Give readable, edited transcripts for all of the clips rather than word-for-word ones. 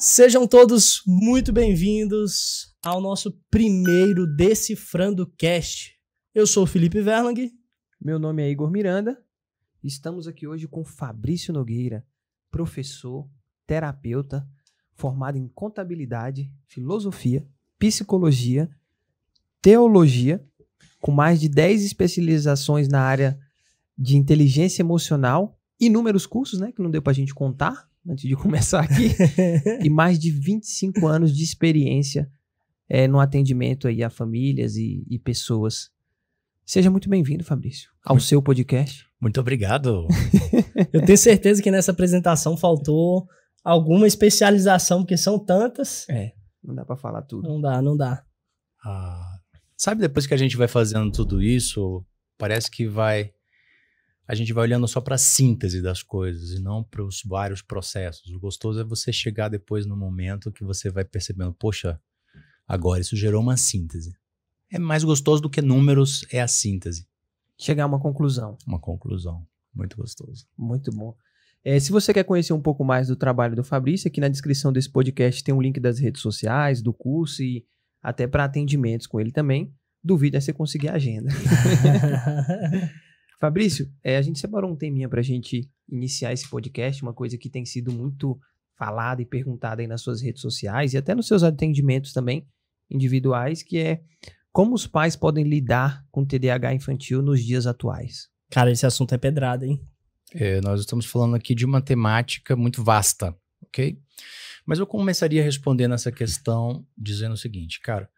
Sejam todos muito bem-vindos ao nosso primeiro Decifrando Cast. Eu sou o Felipe Verlang. Meu nome é Igor Miranda. Estamos aqui hoje com Fabrício Nogueira, professor, terapeuta, formado em contabilidade, filosofia, psicologia, teologia, com mais de 10 especializações na área de inteligência emocional, inúmeros cursos, né, que não deu pra gente contar antes de começar aqui, e mais de 25 anos de experiência no atendimento aí a famílias e pessoas. Seja muito bem-vindo, Fabrício, ao seu podcast. Muito obrigado. Eu tenho certeza que nessa apresentação faltou alguma especialização, porque são tantas. Não dá pra falar tudo. Não dá. Sabe, depois que a gente vai fazendo tudo isso, parece que a gente vai olhando só para a síntese das coisas e não para os vários processos. O gostoso é você chegar depois no momento que você vai percebendo, poxa, agora isso gerou uma síntese. É mais gostoso do que números, é a síntese. Chegar a uma conclusão. Uma conclusão. Muito gostoso. Muito bom. Se você quer conhecer um pouco mais do trabalho do Fabrício, aqui na descrição desse podcast tem um link das redes sociais, do curso e até para atendimentos com ele também. Duvido é você conseguir a agenda. Fabrício, a gente separou um teminha pra gente iniciar esse podcast, uma coisa que tem sido muito falada e perguntada aí nas suas redes sociais e até nos seus atendimentos também individuais, que é como os pais podem lidar com TDAH infantil nos dias atuais. Cara, esse assunto é pedrada, hein? Nós estamos falando aqui de uma temática muito vasta, ok? Mas eu começaria respondendo essa questão dizendo o seguinte, cara,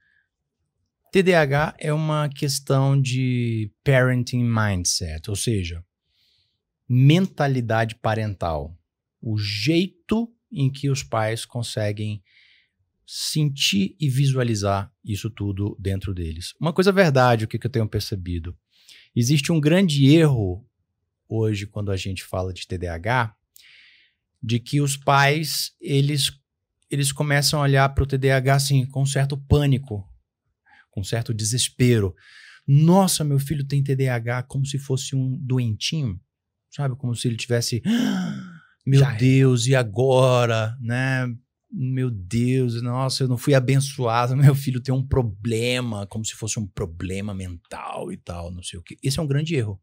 TDAH é uma questão de parenting mindset, ou seja, mentalidade parental. O jeito em que os pais conseguem sentir e visualizar isso tudo dentro deles. Uma coisa verdade, o que eu tenho percebido, existe um grande erro hoje quando a gente fala de TDAH, de que os pais, eles começam a olhar para o TDAH assim, com um certo pânico, com um certo desespero. Nossa, meu filho tem TDAH como se fosse um doentinho, sabe? Como se ele tivesse, meu Deus, e agora, né? Meu Deus, nossa, eu não fui abençoado, meu filho tem um problema, como se fosse um problema mental e tal, não sei o quê. Esse é um grande erro.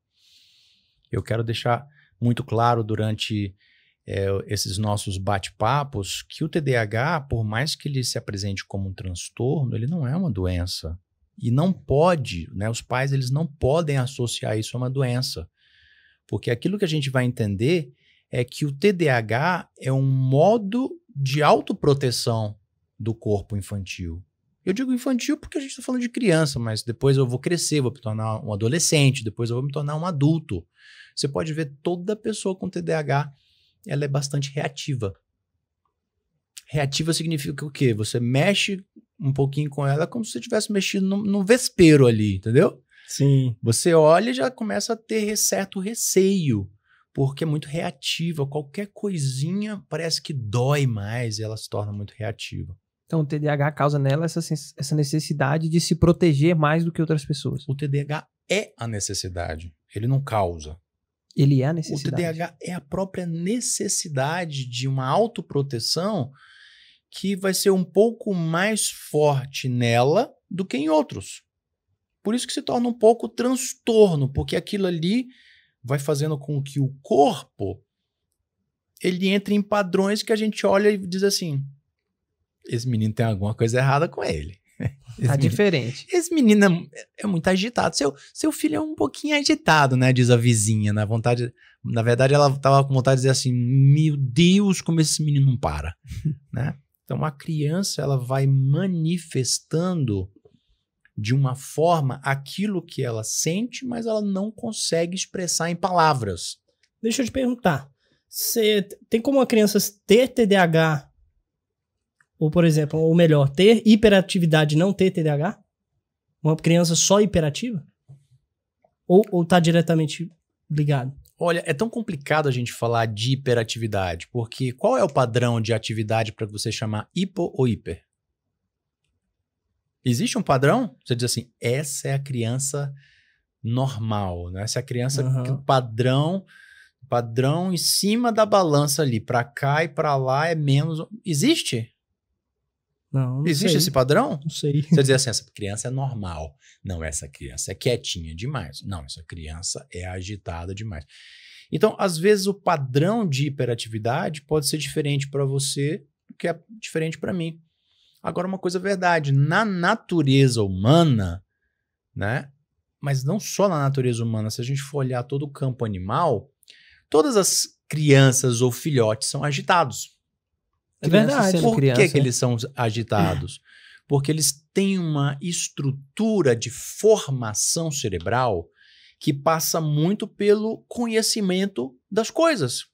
Eu quero deixar muito claro durante esses nossos bate-papos que o TDAH, por mais que ele se apresente como um transtorno, ele não é uma doença. E não pode, né? Os pais eles não podem associar isso a uma doença. Porque aquilo que a gente vai entender é que o TDAH é um modo de autoproteção do corpo infantil. Eu digo infantil porque a gente está falando de criança, mas depois eu vou crescer, vou me tornar um adolescente, depois eu vou me tornar um adulto. Você pode ver toda pessoa com TDAH, ela é bastante reativa. Reativa significa o quê? Você mexe um pouquinho com ela como se você tivesse mexido no vespeiro ali, entendeu? Sim. Você olha e já começa a ter certo receio, porque é muito reativa. Qualquer coisinha parece que dói mais e ela se torna muito reativa. Então o TDAH causa nela essa necessidade de se proteger mais do que outras pessoas. O TDAH é a necessidade, ele não causa. Ele é a necessidade. O TDAH é a própria necessidade de uma autoproteção que vai ser um pouco mais forte nela do que em outros. Por isso que se torna um pouco transtorno, porque aquilo ali vai fazendo com que o corpo ele entre em padrões que a gente olha e diz assim, esse menino tem alguma coisa errada com ele. Tá diferente. Esse menino é muito agitado. Seu filho é um pouquinho agitado, né? Diz a vizinha. Na verdade, ela tava com vontade de dizer assim, meu Deus, como esse menino não para. Né? Então, a criança ela vai manifestando de uma forma aquilo que ela sente, mas ela não consegue expressar em palavras. Deixa eu te perguntar. Tem como uma criança ter TDAH ou, por exemplo, ou melhor, ter hiperatividade e não ter TDAH? Uma criança só hiperativa? Ou tá diretamente ligado? Olha, é tão complicado a gente falar de hiperatividade, porque qual é o padrão de atividade para você chamar hipo ou hiper? Existe um padrão? Você diz assim, essa é a criança normal, né? Essa é a criança que o padrão Padrão em cima da balança ali, pra cá e pra lá é menos. Existe? Não Existe sei. esse padrão? Não sei. Você dizer assim, essa criança é normal. Não, essa criança é quietinha demais. Não, essa criança é agitada demais. Então, às vezes, o padrão de hiperatividade pode ser diferente para você do que é diferente para mim. Agora, uma coisa é verdade, na natureza humana, né? Mas não só na natureza humana, se a gente for olhar todo o campo animal, todas as crianças ou filhotes são agitados. É verdade. Por que eles são agitados? Porque eles têm uma estrutura de formação cerebral que passa muito pelo conhecimento das coisas,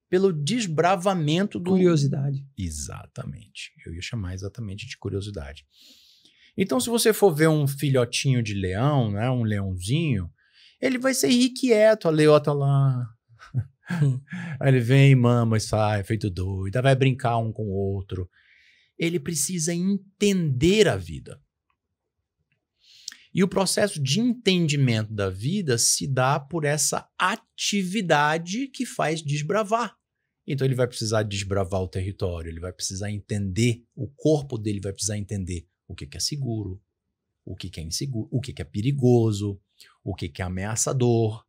pelo desbravamento do... Curiosidade. Exatamente. Eu ia chamar exatamente de curiosidade. Então, se você for ver um filhotinho de leão, né, um leãozinho, ele vai ser irrequieto, a leota lá... Aí ele vem, mama e sai, feito doido, vai brincar um com o outro. Ele precisa entender a vida. E o processo de entendimento da vida se dá por essa atividade que faz desbravar. Então ele vai precisar desbravar o território, ele vai precisar entender, o corpo dele vai precisar entender o que é seguro, o que é inseguro, o que é perigoso, o que é ameaçador.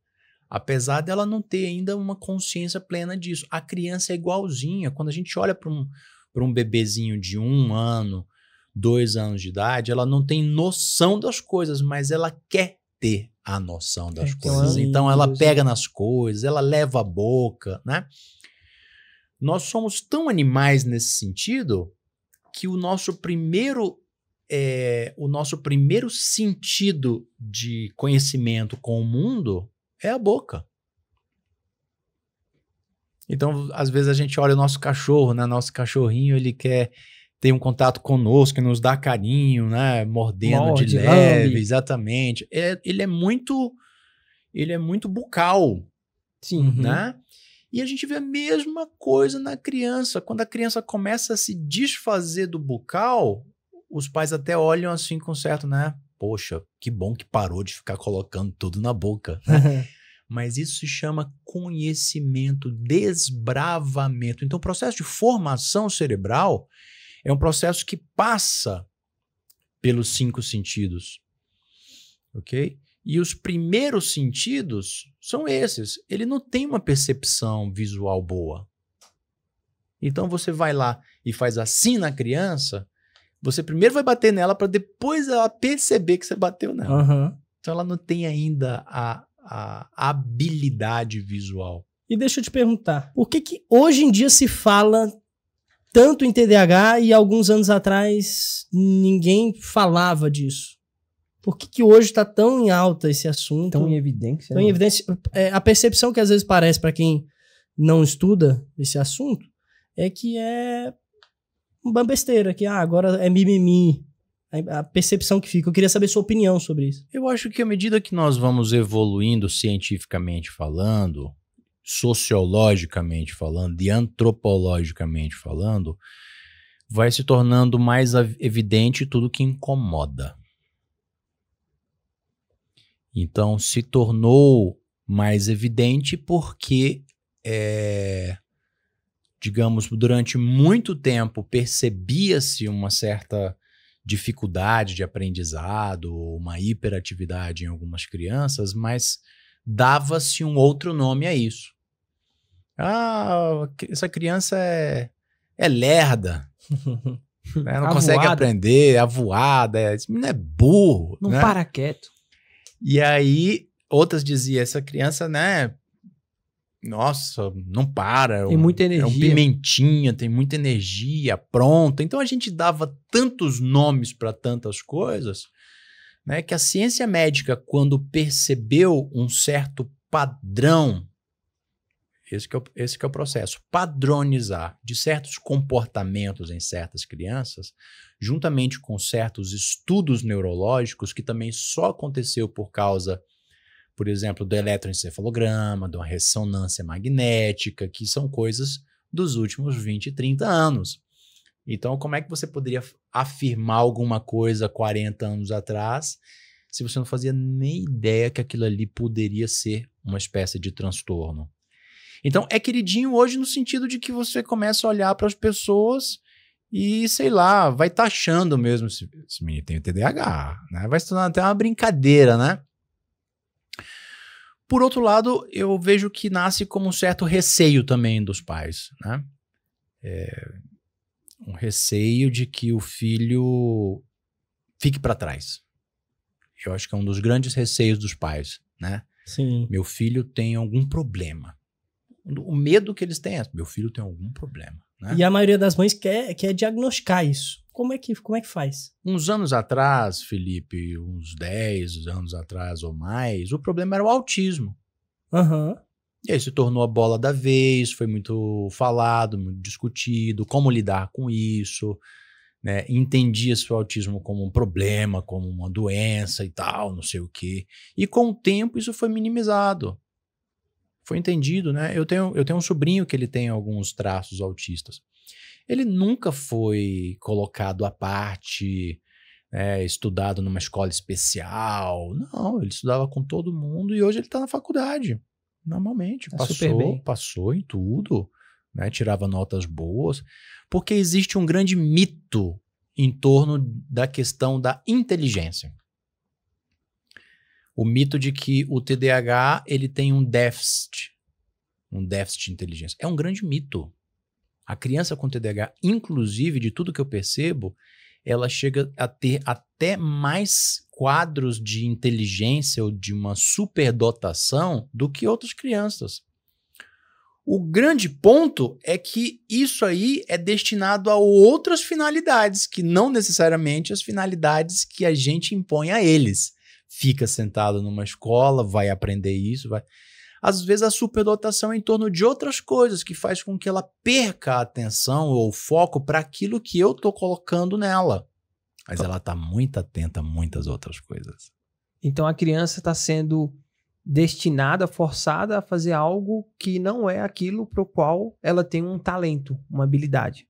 Apesar dela não ter ainda uma consciência plena disso. A criança é igualzinha. Quando a gente olha para um bebezinho de 1 ano, 2 anos de idade, ela não tem noção das coisas, mas ela quer ter a noção das coisas. Então ela pega nas coisas, ela leva a boca, né? Nós somos tão animais nesse sentido que o nosso primeiro sentido de conhecimento com o mundo é a boca. Então, às vezes a gente olha o nosso cachorro, né? Nosso cachorrinho, ele quer ter um contato conosco, nos dá carinho, né? Mordendo de leve, exatamente. Ele é muito bucal, sim, né? E a gente vê a mesma coisa na criança. Quando a criança começa a se desfazer do bucal, os pais até olham assim com certo, né? Poxa, que bom que parou de ficar colocando tudo na boca, né? Mas isso se chama conhecimento, desbravamento. Então, o processo de formação cerebral é um processo que passa pelos 5 sentidos, ok? E os primeiros sentidos são esses. Ele não tem uma percepção visual boa. Então, você vai lá e faz assim na criança, você primeiro vai bater nela para depois ela perceber que você bateu nela. Uhum. Então, ela não tem ainda a habilidade visual. E deixa eu te perguntar, por que hoje em dia se fala tanto em TDAH e alguns anos atrás ninguém falava disso? Por que hoje está tão em alta esse assunto? Tão em evidência. Tão em evidência. A percepção que às vezes parece para quem não estuda esse assunto é que é uma besteira, que agora é mimimi. A percepção que fica. Eu queria saber sua opinião sobre isso. Eu acho que à medida que nós vamos evoluindo cientificamente falando, sociologicamente falando e antropologicamente falando, vai se tornando mais evidente tudo que incomoda. Então, se tornou mais evidente porque, digamos, durante muito tempo percebia-se uma certa dificuldade de aprendizado, uma hiperatividade em algumas crianças, mas dava-se um outro nome a isso. Ah, essa criança é lerda, né? Não consegue aprender, avoada, esse menino é burro. Não, né? para quieto. E aí, outras diziam, essa criança, né? Nossa, não para. Tem muita energia. É um pimentinha, tem muita energia, pronta. Então a gente dava tantos nomes para tantas coisas, né, que a ciência médica, quando percebeu um certo padrão, esse que é o processo, padronizar de certos comportamentos em certas crianças, juntamente com certos estudos neurológicos, que também só aconteceu por causa, por exemplo, do eletroencefalograma, de uma ressonância magnética, que são coisas dos últimos 20, 30 anos. Então, como é que você poderia afirmar alguma coisa 40 anos atrás, se você não fazia nem ideia que aquilo ali poderia ser uma espécie de transtorno? Então, é queridinho hoje no sentido de que você começa a olhar para as pessoas e, sei lá, vai taxando mesmo. Esse menino tem o TDAH, né? Vai se tornar até uma brincadeira, né? Por outro lado, eu vejo que nasce como um certo receio também dos pais, né? Um receio de que o filho fique para trás. Eu acho que é um dos grandes receios dos pais, né? Sim. Meu filho tem algum problema. O medo que eles têm é, meu filho tem algum problema, né? E a maioria das mães quer diagnosticar isso. Como é que faz? Uns anos atrás, Felipe, uns 10 anos atrás ou mais, o problema era o autismo. Aham. E aí se tornou a bola da vez, foi muito falado, muito discutido, como lidar com isso, né? Entendia-se o autismo como um problema, como uma doença e tal, não sei o quê. E com o tempo isso foi minimizado. Foi entendido, né? Eu tenho um sobrinho que ele tem alguns traços autistas. Ele nunca foi colocado à parte, estudado numa escola especial. Não, ele estudava com todo mundo e hoje ele está na faculdade. Normalmente, super bem. passou em tudo, né? Tirava notas boas, porque existe um grande mito em torno da questão da inteligência. O mito de que o TDAH ele tem um déficit de inteligência. É um grande mito. A criança com TDAH, inclusive, de tudo que eu percebo, ela chega a ter até mais quadros de inteligência ou de uma superdotação do que outras crianças. O grande ponto é que isso aí é destinado a outras finalidades, que não necessariamente as finalidades que a gente impõe a eles. Fica sentado numa escola, vai aprender isso, vai... Às vezes a superdotação é em torno de outras coisas que faz com que ela perca a atenção ou o foco para aquilo que eu estou colocando nela. Mas ela está muito atenta a muitas outras coisas. Então a criança está sendo destinada, forçada a fazer algo que não é aquilo para o qual ela tem um talento, uma habilidade.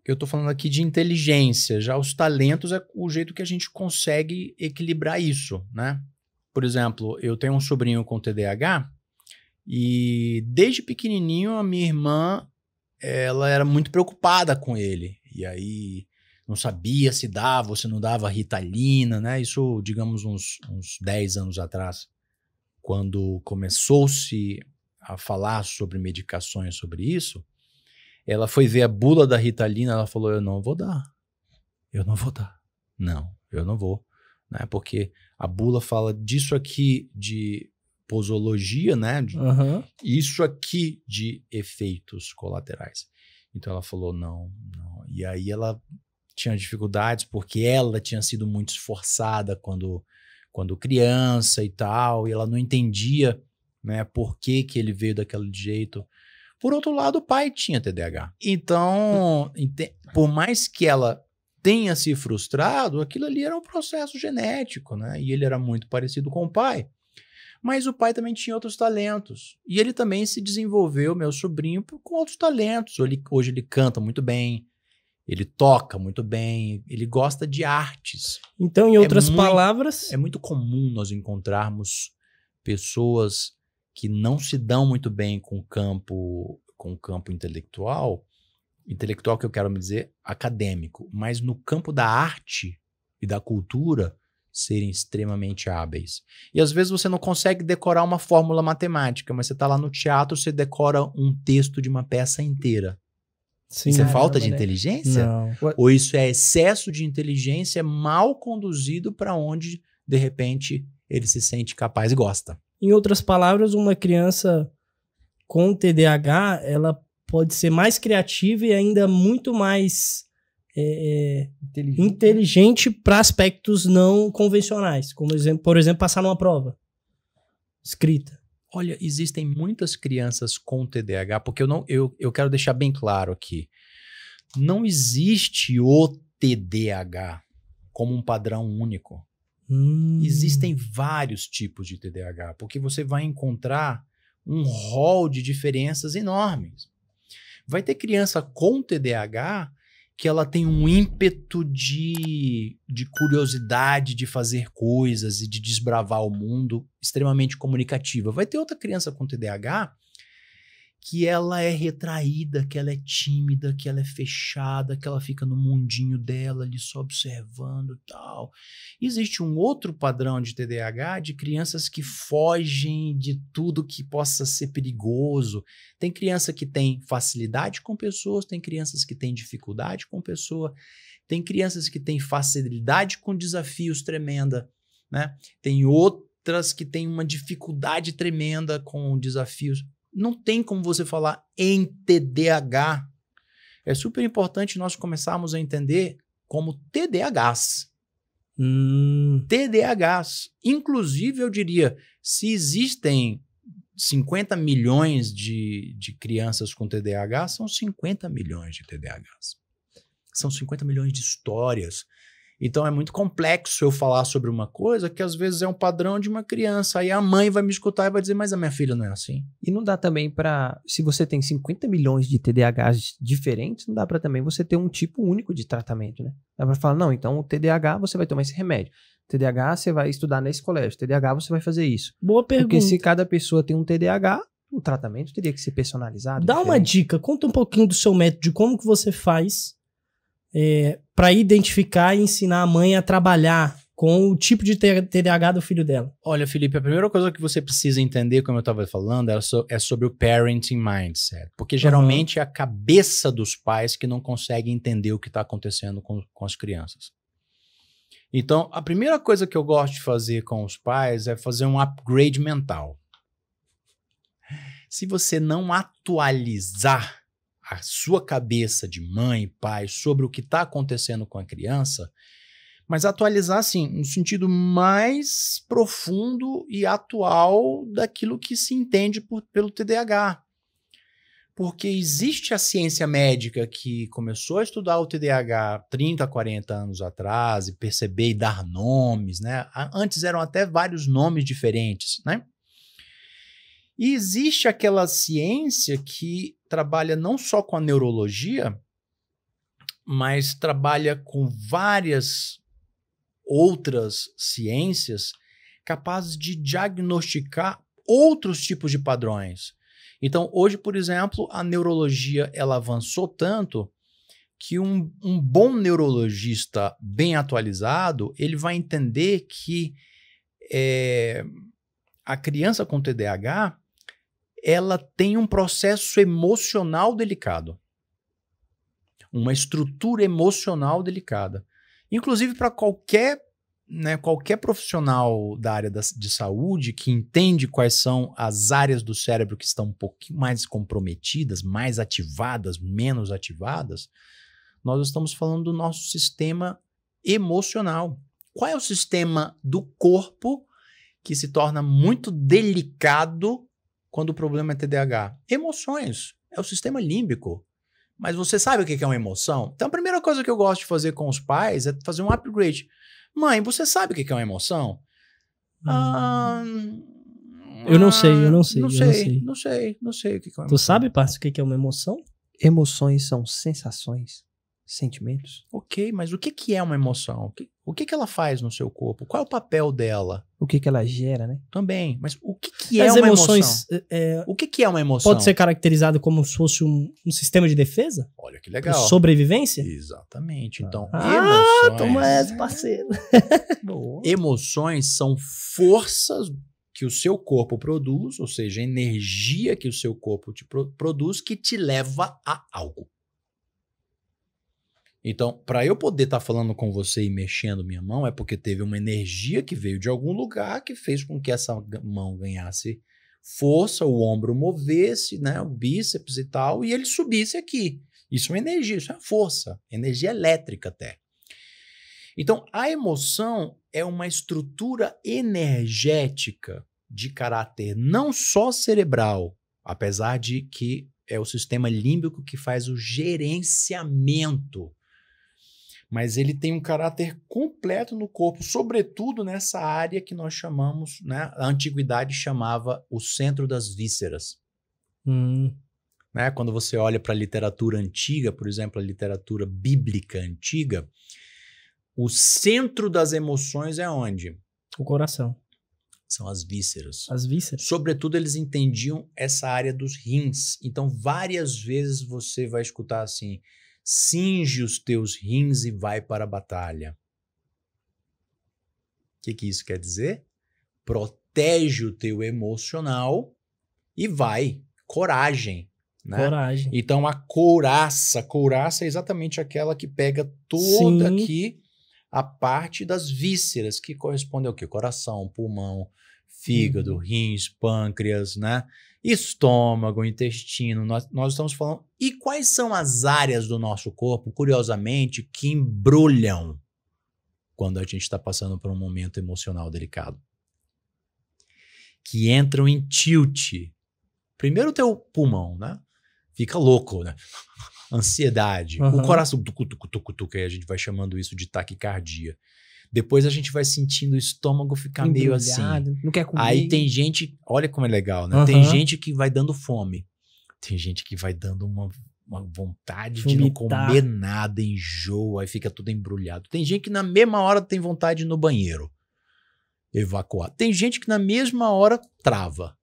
Eu estou falando aqui de inteligência. Já os talentos é o jeito que a gente consegue equilibrar isso, né? Por exemplo, eu tenho um sobrinho com TDAH e desde pequenininho a minha irmã, ela era muito preocupada com ele. E aí não sabia se dava ou se não dava Ritalina, né? Isso, digamos, uns 10 anos atrás, quando começou-se a falar sobre medicações sobre isso, ela foi ver a bula da Ritalina, ela falou, eu não vou dar. Não, eu não vou. Né? Porque a bula fala disso aqui de posologia, né? Isso aqui de efeitos colaterais. Então ela falou, não. E aí ela tinha dificuldades porque ela tinha sido muito esforçada quando criança e tal, e ela não entendia, né, por que ele veio daquele jeito. Por outro lado, o pai tinha TDAH. Então, por mais que ela tenha se frustrado, aquilo ali era um processo genético, né? E ele era muito parecido com o pai. Mas o pai também tinha outros talentos. E ele também se desenvolveu, meu sobrinho, com outros talentos. Hoje ele canta muito bem, ele toca muito bem, ele gosta de artes. Então, em outras palavras... É muito comum nós encontrarmos pessoas que não se dão muito bem com o campo intelectual que eu quero me dizer acadêmico, mas no campo da arte e da cultura serem extremamente hábeis. E às vezes você não consegue decorar uma fórmula matemática, mas você está lá no teatro, você decora um texto de uma peça inteira. Sim, isso é falta de inteligência? Não. Ou isso é excesso de inteligência mal conduzido para onde, de repente, ele se sente capaz e gosta? Em outras palavras, uma criança com TDAH, ela pode ser mais criativa e ainda muito mais inteligente para aspectos não convencionais, como por exemplo, passar numa prova escrita. Olha, existem muitas crianças com TDAH, porque eu quero deixar bem claro aqui, não existe o TDAH como um padrão único. Existem vários tipos de TDAH, porque você vai encontrar um rol de diferenças enormes. Vai ter criança com TDAH que ela tem um ímpeto de curiosidade, de fazer coisas e de desbravar o mundo, extremamente comunicativa. Vai ter outra criança com TDAH que ela é retraída, que ela é tímida, que ela é fechada, que ela fica no mundinho dela ali só observando e tal. Existe um outro padrão de TDAH de crianças que fogem de tudo que possa ser perigoso. Tem criança que tem facilidade com pessoas, tem crianças que têm dificuldade com pessoa, tem crianças que têm facilidade com desafios tremenda, né? Tem outras que têm uma dificuldade tremenda com desafios. Não tem como você falar em TDAH. É super importante nós começarmos a entender como TDAHs. TDAHs. Inclusive, eu diria, se existem 50 milhões de crianças com TDAH, são 50 milhões de TDAHs. São 50 milhões de histórias. Então é muito complexo eu falar sobre uma coisa que às vezes é um padrão de uma criança. Aí a mãe vai me escutar e vai dizer, mas a minha filha não é assim. E não dá também pra... Se você tem 50 milhões de TDAHs diferentes, não dá pra também você ter um tipo único de tratamento, né? Dá pra falar, não, então o TDAH você vai tomar esse remédio. TDAH você vai estudar nesse colégio. TDAH você vai fazer isso. Boa pergunta. Porque se cada pessoa tem um TDAH, o tratamento teria que ser personalizado. Dá uma dica, conta um pouquinho do seu método, de como que você faz para identificar e ensinar a mãe a trabalhar com o tipo de TDAH do filho dela. Olha, Felipe, a primeira coisa que você precisa entender, como eu estava falando, é sobre o parenting mindset. Porque geralmente é a cabeça dos pais que não consegue entender o que está acontecendo com as crianças. Então, a primeira coisa que eu gosto de fazer com os pais é fazer um upgrade mental. Se você não atualizar a sua cabeça de mãe e pai sobre o que está acontecendo com a criança, mas atualizar, assim, no sentido mais profundo e atual daquilo que se entende pelo TDAH. Porque existe a ciência médica que começou a estudar o TDAH 30, 40 anos atrás e perceber e dar nomes, né? Antes eram até vários nomes diferentes, né? E existe aquela ciência que trabalha não só com a neurologia, mas trabalha com várias outras ciências capazes de diagnosticar outros tipos de padrões. Então, hoje, por exemplo, a neurologia ela avançou tanto que um bom neurologista bem atualizado, ele vai entender que a criança com TDAH ela tem um processo emocional delicado, uma estrutura emocional delicada. Inclusive para qualquer profissional da área de saúde que entende quais são as áreas do cérebro que estão um pouquinho mais comprometidas, mais ativadas, menos ativadas, nós estamos falando do nosso sistema emocional. Qual é o sistema do corpo que se torna muito delicado quando o problema é TDAH? Emoções. É o sistema límbico. Mas você sabe o que é uma emoção? Então a primeira coisa que eu gosto de fazer com os pais é fazer um upgrade. Mãe, você sabe o que é uma emoção? Eu não sei. Não sei o que é uma emoção. Tu sabe, parça, o que é uma emoção? Emoções são sensações, sentimentos. Ok, mas o que é uma emoção? O que ela faz no seu corpo? Qual é o papel dela? O que ela gera, né? Também, mas o que é As uma emoções, emoção? O que é uma emoção? Pode ser caracterizado como se fosse um sistema de defesa? Olha que legal. Sobrevivência? Exatamente. Então, emoções... toma essa, parceiro. Emoções são forças que o seu corpo produz, ou seja, energia que o seu corpo te produz que te leva a algo. Então, para eu poder estar falando com você e mexendo minha mão, é porque teve uma energia que veio de algum lugar que fez com que essa mão ganhasse força, o ombro movesse, né, o bíceps e tal, e ele subisse aqui. Isso é uma energia, isso é força, energia elétrica até. Então, a emoção é uma estrutura energética de caráter não só cerebral, apesar de que é o sistema límbico que faz o gerenciamento, mas ele tem um caráter completo no corpo, sobretudo nessa área que nós chamamos, né, a antiguidade chamava o centro das vísceras. Né, quando você olha para a literatura antiga, por exemplo, a literatura bíblica antiga, o centro das emoções é onde? O coração. São as vísceras. As vísceras. Sobretudo, eles entendiam essa área dos rins. Então, várias vezes você vai escutar assim: cinge os teus rins e vai para a batalha. O que isso quer dizer? Protege o teu emocional e vai. Coragem. Né? Coragem. Então, a couraça é exatamente aquela que pega toda Sim. aqui a parte das vísceras, que corresponde ao quê? Coração, pulmão, fígado, rins, pâncreas, né? Estômago, intestino, nós estamos falando. E quais são as áreas do nosso corpo, curiosamente, que embrulham quando a gente está passando por um momento emocional delicado? Que entram em tilt. Primeiro o teu pulmão, né? Fica louco, né? Ansiedade. Uhum. O coração, que a gente vai chamando isso de taquicardia. Depois a gente vai sentindo o estômago ficar meio assim. Não quer comer. Aí tem gente, olha como é legal, né? Uhum. Tem gente que vai dando fome. Tem gente que vai dando uma vontade de não Vomitar. comer nada, enjoa, aí fica tudo embrulhado. Tem gente que na mesma hora tem vontade de ir no banheiro, evacuar. Tem gente que na mesma hora trava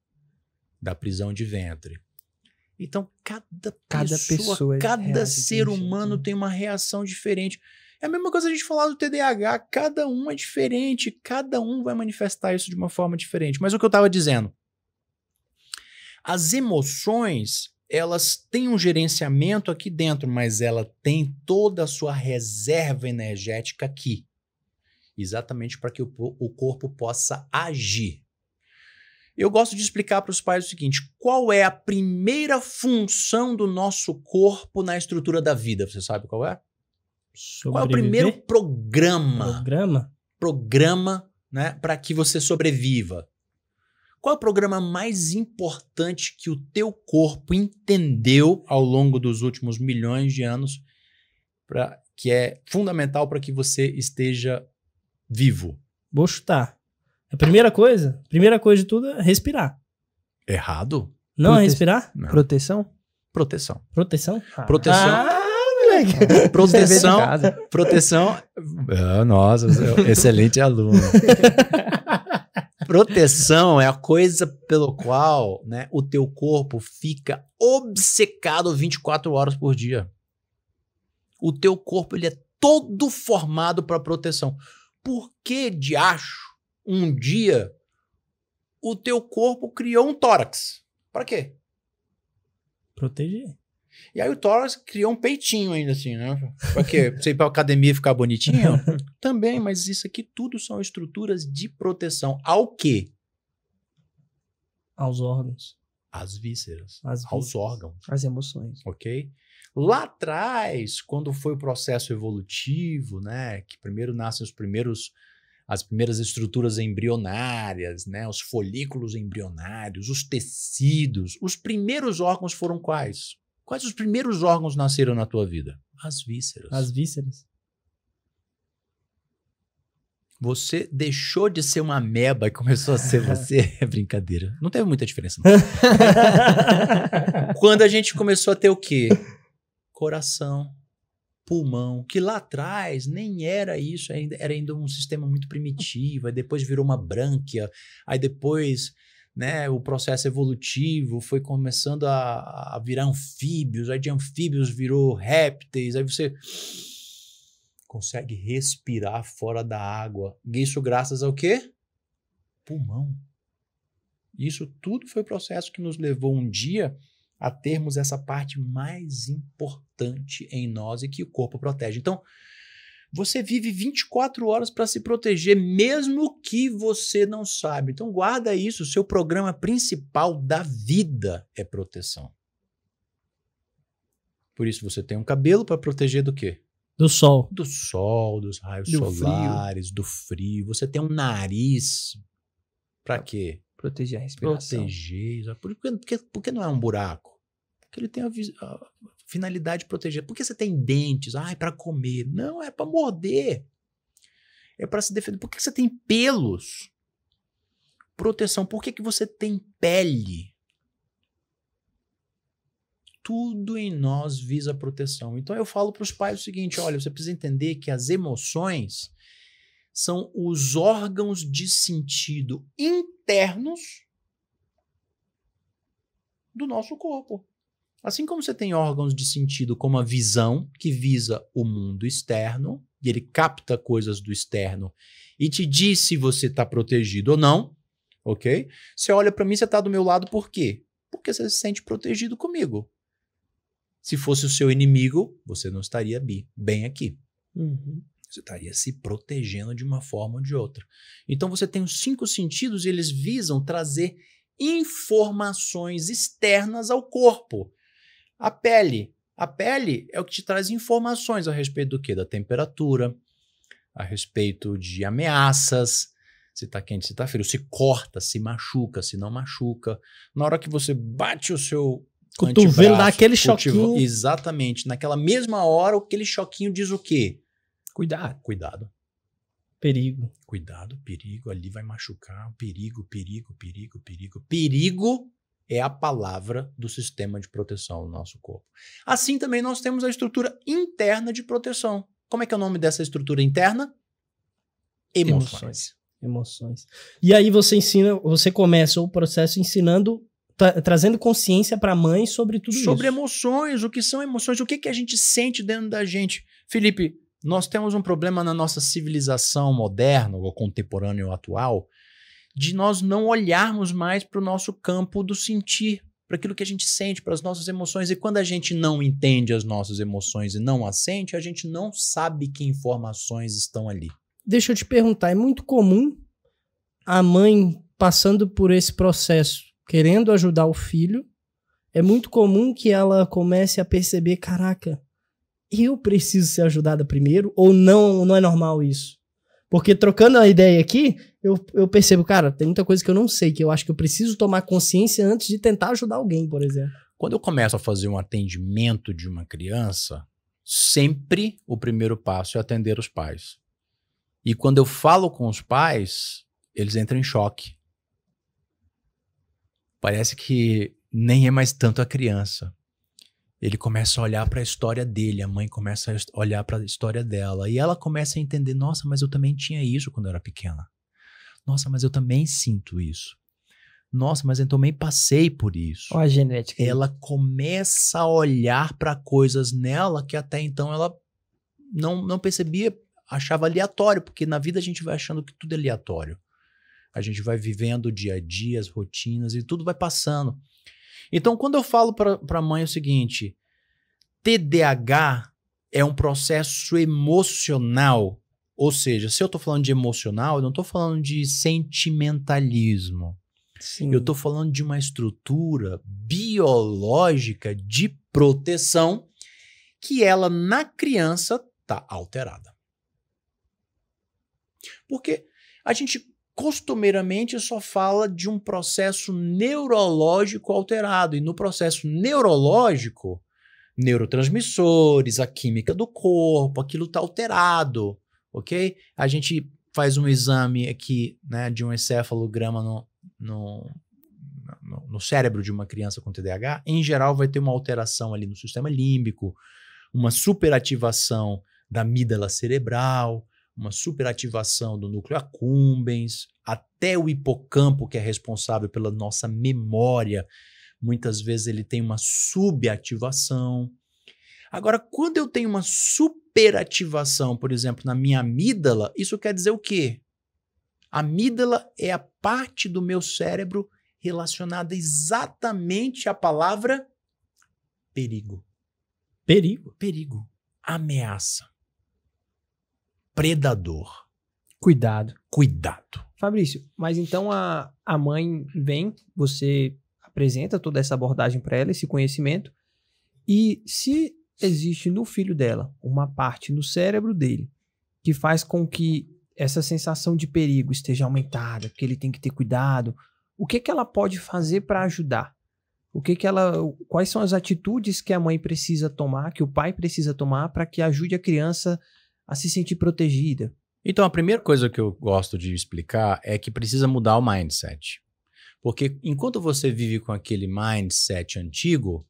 da prisão de ventre. Então, cada pessoa cada ser humano tem uma reação diferente. É a mesma coisa a gente falar do TDAH, cada um é diferente, cada um vai manifestar isso de uma forma diferente. Mas o que eu estava dizendo, as emoções, elas têm um gerenciamento aqui dentro, mas ela tem toda a sua reserva energética aqui, exatamente para que o corpo possa agir. Eu gosto de explicar para os pais o seguinte: qual é a primeira função do nosso corpo na estrutura da vida? Você sabe qual é? Sobreviver? Qual é o primeiro programa? Programa, né, para que você sobreviva? Qual é o programa mais importante que o teu corpo entendeu ao longo dos últimos milhões de anos, que é fundamental para que você esteja vivo? Vou chutar. A primeira coisa de tudo é respirar. Errado? Não é respirar? Não. Proteção? Proteção. Proteção? Proteção. moleque. Proteção. Nossa, excelente aluno. Proteção é a coisa pelo qual, né, o teu corpo fica obcecado 24 horas por dia. O teu corpo ele é todo formado para proteção. Por que, diacho, um dia o teu corpo criou um tórax? Para quê? Proteger. E aí o tórax criou um peitinho ainda assim, né? Pra quê? Pra você ir pra academia e ficar bonitinho? Também, mas isso aqui tudo são estruturas de proteção. Ao quê? Aos órgãos. Às vísceras. Às aos vísceras. órgãos. As emoções. Ok? Lá atrás, quando foi o processo evolutivo, né? Que primeiro nascem as primeiras estruturas embrionárias, né? Os folículos embrionários, os tecidos. Os primeiros órgãos foram quais? Quais os primeiros órgãos nasceram na tua vida? As vísceras. As vísceras. Você deixou de ser uma ameba e começou a ser você. É brincadeira. Não teve muita diferença. Não. Quando a gente começou a ter o quê? Coração, pulmão, que lá atrás nem era isso, era ainda um sistema muito primitivo, aí depois virou uma brânquia, aí depois, né, o processo evolutivo foi começando a virar anfíbios, aí de anfíbios virou répteis, aí você consegue respirar fora da água. Isso graças ao quê? Pulmão. Isso tudo foi processo que nos levou um dia a termos essa parte mais importante em nós e que o corpo protege. Então, você vive 24 horas para se proteger, mesmo que você não saiba. Então, guarda isso. O seu programa principal da vida é proteção. Por isso, você tem um cabelo para proteger do quê? Do sol. Do sol, dos raios Do solares, do frio. Você tem um nariz para quê? Proteger a respiração. Proteger. Por que não é um buraco? Porque ele tem a finalidade de proteger. Por que você tem dentes? Ah, é para comer. Não, é para morder. É para se defender. Por que você tem pelos? Proteção. Por que você tem pele? Tudo em nós visa proteção. Então eu falo para os pais o seguinte: olha, você precisa entender que as emoções são os órgãos de sentido internos do nosso corpo. Assim como você tem órgãos de sentido como a visão, que visa o mundo externo, e ele capta coisas do externo e te diz se você está protegido ou não, ok? Você olha para mim, você está do meu lado por quê? Porque você se sente protegido comigo. Se fosse o seu inimigo, você não estaria bem aqui. Uhum. Você estaria se protegendo de uma forma ou de outra. Então você tem os 5 sentidos e eles visam trazer informações externas ao corpo. A pele. A pele é o que te traz informações a respeito do quê? Da temperatura, a respeito de ameaças, se está quente, se está frio, se corta, se machuca, se não machuca. Na hora que você bate o seu cotovelo, dá aquele cultiva, choquinho. exatamente. Naquela mesma hora, aquele choquinho diz o quê? Cuidado. Cuidado. Perigo. Cuidado, perigo, ali vai machucar. Perigo, perigo, perigo, perigo. Perigo é a palavra do sistema de proteção do nosso corpo. Assim também nós temos a estrutura interna de proteção. Como é que é o nome dessa estrutura interna? Emoções. Emoções. E aí você começa o processo ensinando, trazendo consciência para a mãe sobre tudo isso. Sobre emoções, o que são emoções, o que a gente sente dentro da gente. Felipe, nós temos um problema na nossa civilização moderna, ou contemporânea ou atual, de nós não olharmos mais para o nosso campo do sentir, para aquilo que a gente sente, para as nossas emoções. E quando a gente não entende as nossas emoções e não as sente, a gente não sabe que informações estão ali. Deixa eu te perguntar, é muito comum a mãe passando por esse processo, querendo ajudar o filho, é muito comum que ela comece a perceber, caraca, eu preciso ser ajudada primeiro, ou não é normal isso? Porque trocando a ideia aqui, eu percebo, cara, tem muita coisa que eu não sei, que eu acho que eu preciso tomar consciência antes de tentar ajudar alguém, por exemplo. Quando eu começo a fazer um atendimento de uma criança, sempre o primeiro passo é atender os pais. E quando eu falo com os pais, eles entram em choque. Parece que nem é mais tanto a criança. Ele começa a olhar para a história dele, a mãe começa a olhar para a história dela. E ela começa a entender, nossa, mas eu também tinha isso quando eu era pequena. Nossa, mas eu também sinto isso. Nossa, mas eu também passei por isso. Olha a genética. Ela começa a olhar para coisas nela que até então ela não percebia, achava aleatório, porque na vida a gente vai achando que tudo é aleatório. A gente vai vivendo o dia a dia, as rotinas e tudo vai passando. Então, quando eu falo para a mãe o seguinte, TDAH é um processo emocional, ou seja, se eu estou falando de emocional, eu não estou falando de sentimentalismo. Sim. Eu estou falando de uma estrutura biológica de proteção que ela, na criança, está alterada. Porque a gente costumeiramente só fala de um processo neurológico alterado. E no processo neurológico, neurotransmissores, a química do corpo, aquilo está alterado, ok? A gente faz um exame aqui, né, de um encefalograma no cérebro de uma criança com TDAH. Em geral, vai ter uma alteração ali no sistema límbico, uma superativação da amígdala cerebral, uma superativação do núcleo accumbens, até o hipocampo, que é responsável pela nossa memória. Muitas vezes ele tem uma subativação. Agora, quando eu tenho uma superativação, por exemplo, na minha amígdala, isso quer dizer o quê? A amígdala é a parte do meu cérebro relacionada exatamente à palavra perigo. Perigo. Perigo. Ameaça. Predador. Cuidado. Cuidado. Fabrício, mas então a mãe vem, você apresenta toda essa abordagem para ela, esse conhecimento, e se existe no filho dela uma parte no cérebro dele que faz com que essa sensação de perigo esteja aumentada, que ele tem que ter cuidado, o que ela pode fazer para ajudar? Quais são as atitudes que a mãe precisa tomar, que o pai precisa tomar para que ajude a criança a se sentir protegida? Então, a primeira coisa que eu gosto de explicar é que precisa mudar o mindset. Porque enquanto você vive com aquele mindset antigo,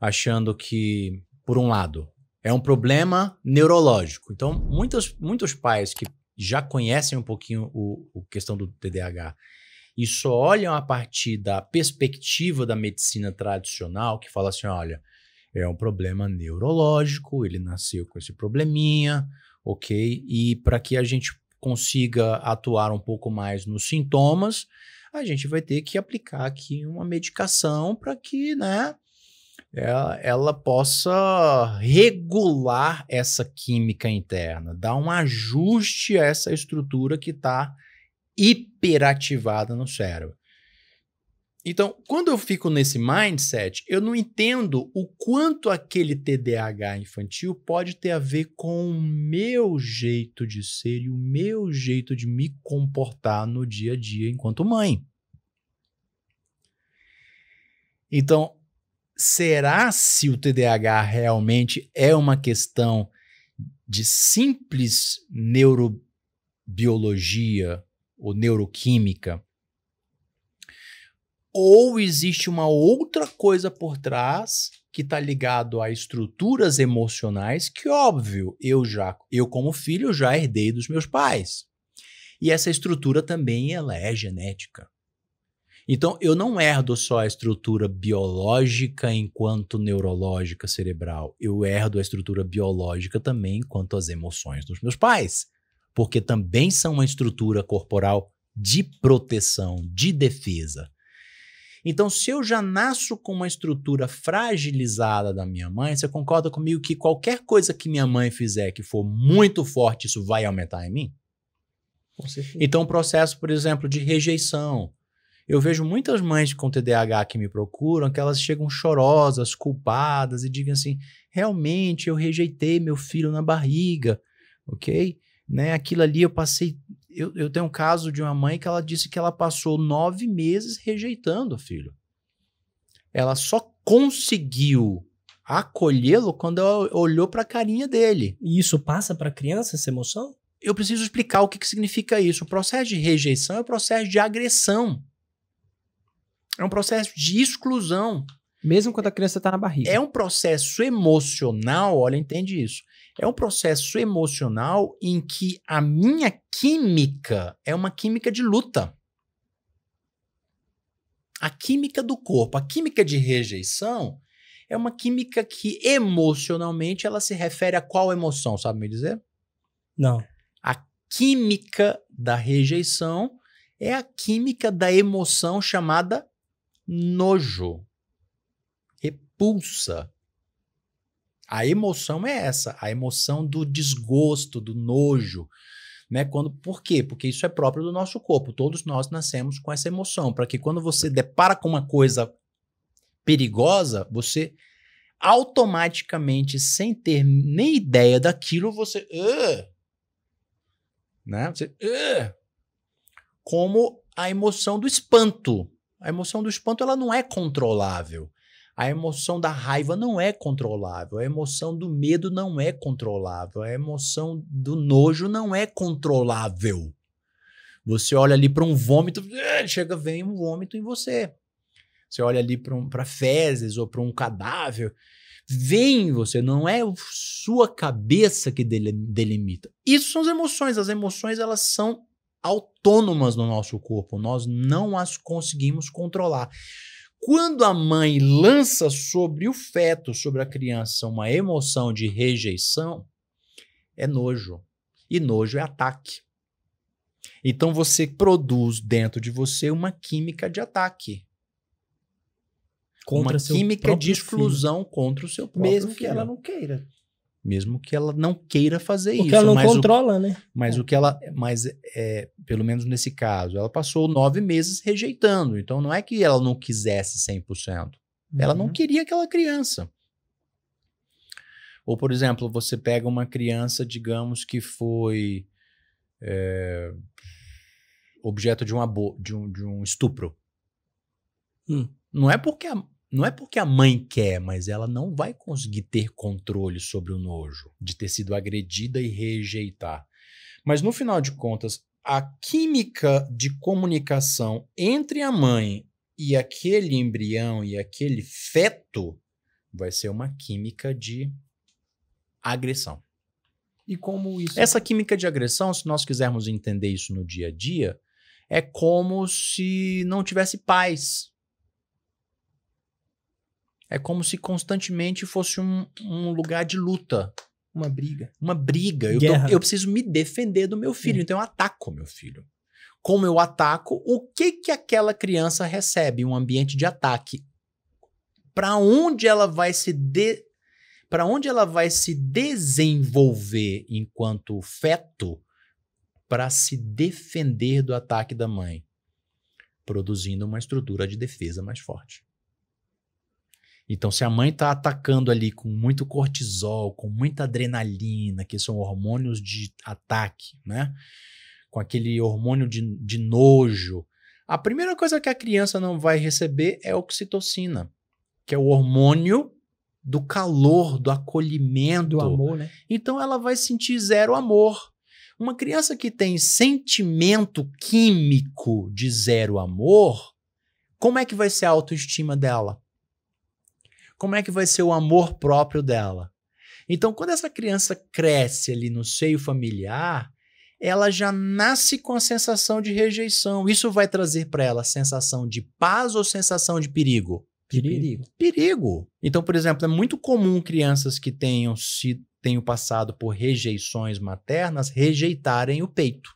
achando que, por um lado, é um problema neurológico. Então, muitos pais que já conhecem um pouquinho a questão do TDAH e só olham a partir da perspectiva da medicina tradicional, que fala assim, olha, é um problema neurológico, ele nasceu com esse probleminha, ok? E para que a gente consiga atuar um pouco mais nos sintomas, a gente vai ter que aplicar aqui uma medicação para que, né, ela possa regular essa química interna, dar um ajuste a essa estrutura que está hiperativada no cérebro. Então, quando eu fico nesse mindset, eu não entendo o quanto aquele TDAH infantil pode ter a ver com o meu jeito de ser e o meu jeito de me comportar no dia a dia enquanto mãe. Então, será se o TDAH realmente é uma questão de simples neurobiologia ou neuroquímica? Ou existe uma outra coisa por trás que está ligado a estruturas emocionais que, óbvio, eu como filho já herdei dos meus pais. E essa estrutura também ela é genética. Então, eu não herdo só a estrutura biológica enquanto neurológica cerebral. Eu herdo a estrutura biológica também enquanto as emoções dos meus pais. Porque também são uma estrutura corporal de proteção, de defesa. Então, se eu já nasço com uma estrutura fragilizada da minha mãe, você concorda comigo que qualquer coisa que minha mãe fizer que for muito forte, isso vai aumentar em mim? Com certeza. Então, o processo, por exemplo, de rejeição. Eu vejo muitas mães com TDAH que me procuram, que elas chegam chorosas, culpadas e dizem assim, realmente eu rejeitei meu filho na barriga, ok? Né? Aquilo ali eu passei... Eu tenho um caso de uma mãe que ela disse que ela passou 9 meses rejeitando o filho. Ela só conseguiu acolhê-lo quando ela olhou para a carinha dele. E isso passa para a criança, essa emoção? Eu preciso explicar o que significa isso. O processo de rejeição é o processo de agressão. É um processo de exclusão. Mesmo quando a criança está na barriga. É um processo emocional, olha, entende isso. É um processo emocional em que a minha química é uma química de luta. A química do corpo, a química de rejeição é uma química que emocionalmente ela se refere a qual emoção, sabe me dizer? Não. A química da rejeição é a química da emoção chamada nojo, repulsa. A emoção é essa, a emoção do desgosto, do nojo, né? Por quê? Porque isso é próprio do nosso corpo. Todos nós nascemos com essa emoção, para que quando você depara com uma coisa perigosa, você automaticamente, sem ter nem ideia daquilo, você... né? Como a emoção do espanto. A emoção do espanto ela não é controlável. A emoção da raiva não é controlável. A emoção do medo não é controlável. A emoção do nojo não é controlável. Você olha ali para um vômito, vem um vômito em você. Você olha ali para fezes ou para um cadáver, vem em você. Não é sua cabeça que delimita. Isso são as emoções. As emoções elas são autônomas no nosso corpo. Nós não as conseguimos controlar. Quando a mãe lança sobre o feto, sobre a criança, uma emoção de rejeição, é nojo. E nojo é ataque. Então você produz dentro de você uma química de ataque. Contra uma seu química de próprio exclusão contra o seu próprio Mesmo filho. que ela não queira. Mesmo que ela não queira fazer isso. Porque ela não controla, né? Mas o que ela... pelo menos nesse caso, ela passou 9 meses rejeitando. Então não é que ela não quisesse 100%. Ela não queria aquela criança. Ou, por exemplo, você pega uma criança, digamos, que foi objeto de um estupro. Não é porque a mãe quer, mas ela não vai conseguir ter controle sobre o nojo de ter sido agredida e rejeitar. Mas, no final de contas, a química de comunicação entre a mãe e aquele embrião e aquele feto vai ser uma química de agressão. E como isso... Essa química de agressão, se nós quisermos entender isso no dia a dia, é como se não tivesse paz. É como se constantemente fosse um lugar de luta. Uma briga. Uma briga. Guerra. Eu preciso me defender do meu filho, então eu ataco o meu filho. Como eu ataco, o que aquela criança recebe? Um ambiente de ataque. Para onde ela vai se desenvolver enquanto feto para se defender do ataque da mãe? Produzindo uma estrutura de defesa mais forte. Então, se a mãe está atacando ali com muito cortisol, com muita adrenalina, que são hormônios de ataque, né? Com aquele hormônio de nojo, a primeira coisa que a criança não vai receber é oxitocina, que é o hormônio do calor, do acolhimento. Do amor, né? Então, ela vai sentir zero amor. Uma criança que tem sentimento químico de zero amor, como é que vai ser a autoestima dela? Como é que vai ser o amor próprio dela? Então, quando essa criança cresce ali no seio familiar, ela já nasce com a sensação de rejeição. Isso vai trazer para ela sensação de paz ou sensação de perigo? Perigo. Perigo. Então, por exemplo, é muito comum crianças que tenham passado por rejeições maternas rejeitarem o peito.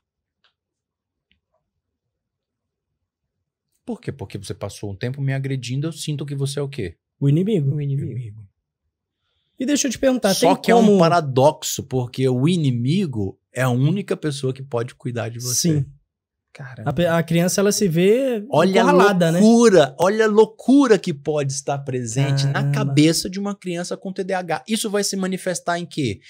Por quê? Porque você passou um tempo me agredindo, eu sinto que você é o quê? O inimigo. O inimigo. E deixa eu te perguntar, Só tem que como... é um paradoxo, porque o inimigo é a única pessoa que pode cuidar de você. Sim. Caramba. A criança, ela se vê Olha a encurralada, né? loucura, olha a loucura que pode estar presente na Caramba. cabeça de uma criança com TDAH. Isso vai se manifestar em quê?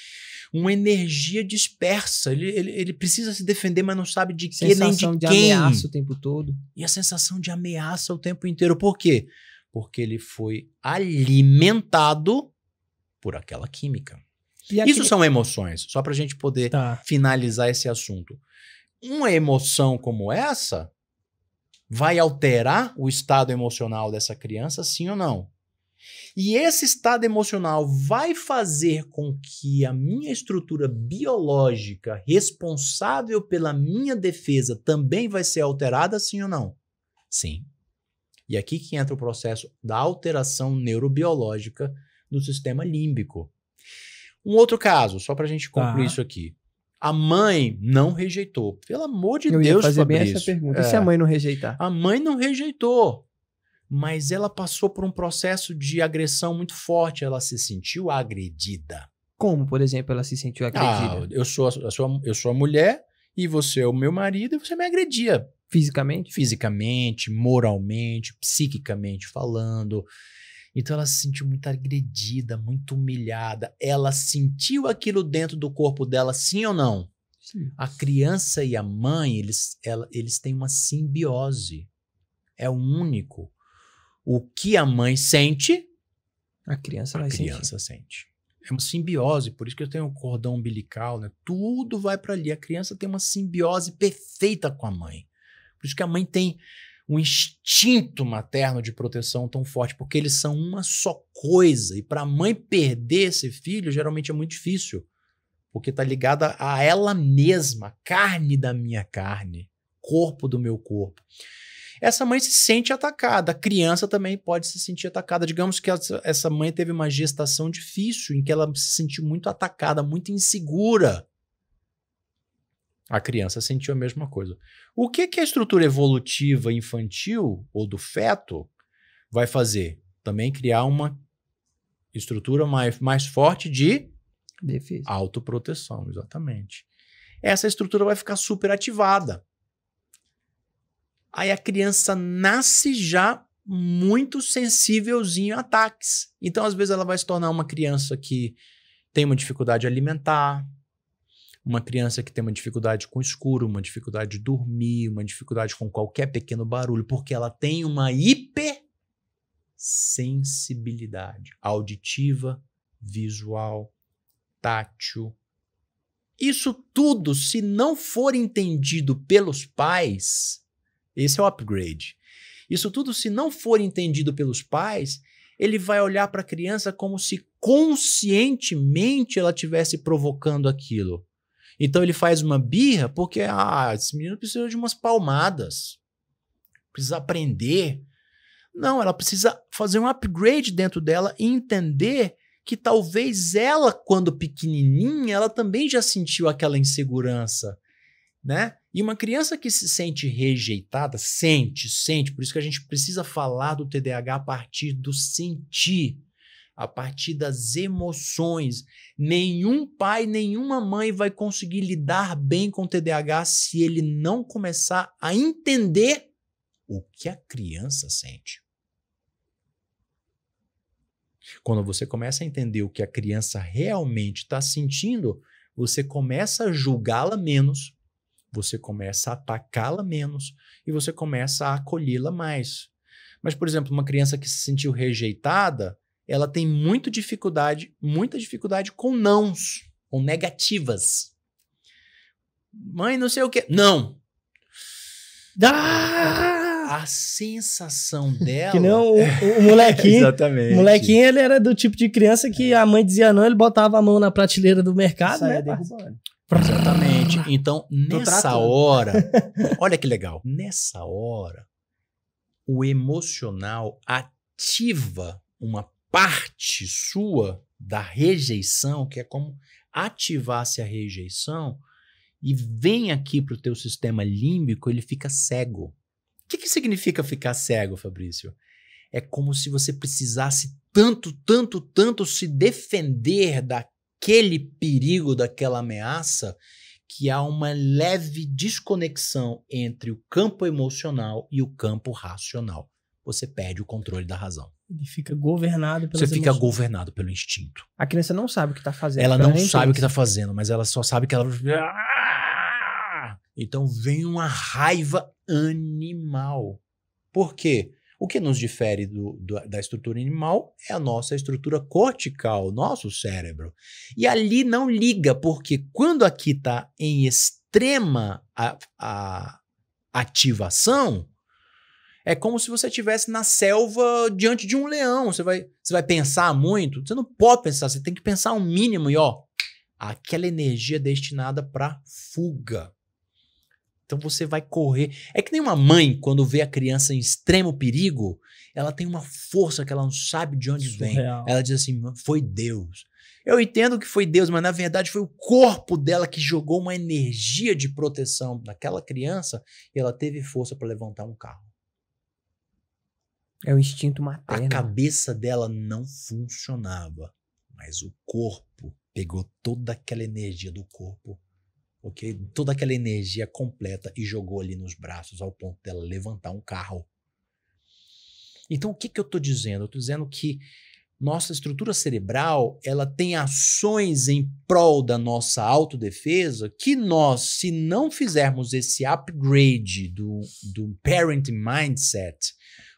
Uma energia dispersa. Ele precisa se defender, mas não sabe de que nem Sensação de de quem. ameaça o tempo todo. E a sensação de ameaça o tempo inteiro. Por quê? Porque ele foi alimentado por aquela química. E aqui... Isso são emoções, só para a gente poder finalizar esse assunto. Uma emoção como essa vai alterar o estado emocional dessa criança, sim ou não? E esse estado emocional vai fazer com que a minha estrutura biológica responsável pela minha defesa também vai ser alterada, sim ou não? Sim. E aqui que entra o processo da alteração neurobiológica do sistema límbico. Um outro caso, só para a gente concluir isso aqui. A mãe não rejeitou. Pelo amor de Deus, Eu ia fazer Fabrício. bem essa pergunta. E se a mãe não rejeitar? A mãe não rejeitou, mas ela passou por um processo de agressão muito forte. Ela se sentiu agredida. Como, por exemplo, ela se sentiu agredida? Eu sou a mulher e você é o meu marido e você me agredia. Fisicamente? Fisicamente, moralmente, psiquicamente falando. Então ela se sentiu muito agredida, muito humilhada. Ela sentiu aquilo dentro do corpo dela, sim ou não? Sim. A criança e a mãe, eles têm uma simbiose. É o único. O que a mãe sente, a criança a vai criança sente. É uma simbiose, por isso que eu tenho um cordão umbilical, né? Tudo vai para ali. A criança tem uma simbiose perfeita com a mãe. Por isso que a mãe tem um instinto materno de proteção tão forte, porque eles são uma só coisa. E para a mãe perder esse filho, geralmente é muito difícil, porque está ligada a ela mesma, carne da minha carne, corpo do meu corpo. Essa mãe se sente atacada, a criança também pode se sentir atacada. Digamos que essa mãe teve uma gestação difícil, em que ela se sentiu muito atacada, muito insegura. A criança sentiu a mesma coisa. O que a estrutura evolutiva infantil ou do feto vai fazer? Também criar uma estrutura mais forte de defesa. Autoproteção, exatamente. Essa estrutura vai ficar super ativada. Aí a criança nasce já muito sensívelzinho a ataques. Então, às vezes, ela vai se tornar uma criança que tem uma dificuldade alimentar, uma criança que tem uma dificuldade com o escuro, uma dificuldade de dormir, uma dificuldade com qualquer pequeno barulho, porque ela tem uma hipersensibilidade auditiva, visual, tátil. Isso tudo, se não for entendido pelos pais, esse é o upgrade. Isso tudo, se não for entendido pelos pais, ele vai olhar para a criança como se conscientemente ela estivesse provocando aquilo. Então ele faz uma birra porque esse menino precisa de umas palmadas, precisa aprender. Não, ela precisa fazer um upgrade dentro dela e entender que talvez ela, quando pequenininha, ela também já sentiu aquela insegurança, né? E uma criança que se sente rejeitada, sente, por isso que a gente precisa falar do TDAH a partir do sentir, a partir das emoções. Nenhum pai, nenhuma mãe vai conseguir lidar bem com o TDAH se ele não começar a entender o que a criança sente. Quando você começa a entender o que a criança realmente está sentindo, você começa a julgá-la menos, você começa a atacá-la menos e você começa a acolhê-la mais. Mas, por exemplo, uma criança que se sentiu rejeitada, ela tem muita dificuldade com nãos, com negativas. Mãe, não sei o quê. Não. A sensação dela... Que não o molequinho. Exatamente. O molequinho, ele era do tipo de criança que a mãe dizia não, ele botava a mão na prateleira do mercado, né? Exatamente. Então, nessa hora, olha que legal, nessa hora, o emocional ativa uma parte sua da rejeição, que é como ativasse a rejeição, e vem aqui para o teu sistema límbico, ele fica cego. O que significa ficar cego, Fabrício? É como se você precisasse tanto se defender daquele perigo, daquela ameaça, que há uma leve desconexão entre o campo emocional e o campo racional. Você perde o controle da razão. Ele fica governado pelas Você fica emoções. governado pelo instinto. A criança não sabe o que está fazendo. Ela não sabe o que está fazendo, mas ela só sabe que ela... Então vem uma raiva animal. Por quê? O que nos difere da estrutura animal é a nossa estrutura cortical, nosso cérebro. E ali não liga, porque quando aqui está em extrema ativação, é como se você estivesse na selva diante de um leão. Você vai pensar muito? Você não pode pensar, você tem que pensar um mínimo e aquela energia destinada para fuga. Então você vai correr. É que nem uma mãe, quando vê a criança em extremo perigo, ela tem uma força que ela não sabe de onde vem. Ela diz assim, foi Deus. Eu entendo que foi Deus, mas na verdade foi o corpo dela que jogou uma energia de proteção naquela criança e ela teve força para levantar um carro. É o instinto materno. A cabeça dela não funcionava, mas o corpo pegou toda aquela energia do corpo, ok? Toda aquela energia completa e jogou ali nos braços ao ponto dela levantar um carro. Então, o que eu estou dizendo? Eu estou dizendo que nossa estrutura cerebral, ela tem ações em prol da nossa autodefesa que nós, se não fizermos esse upgrade do parenting mindset,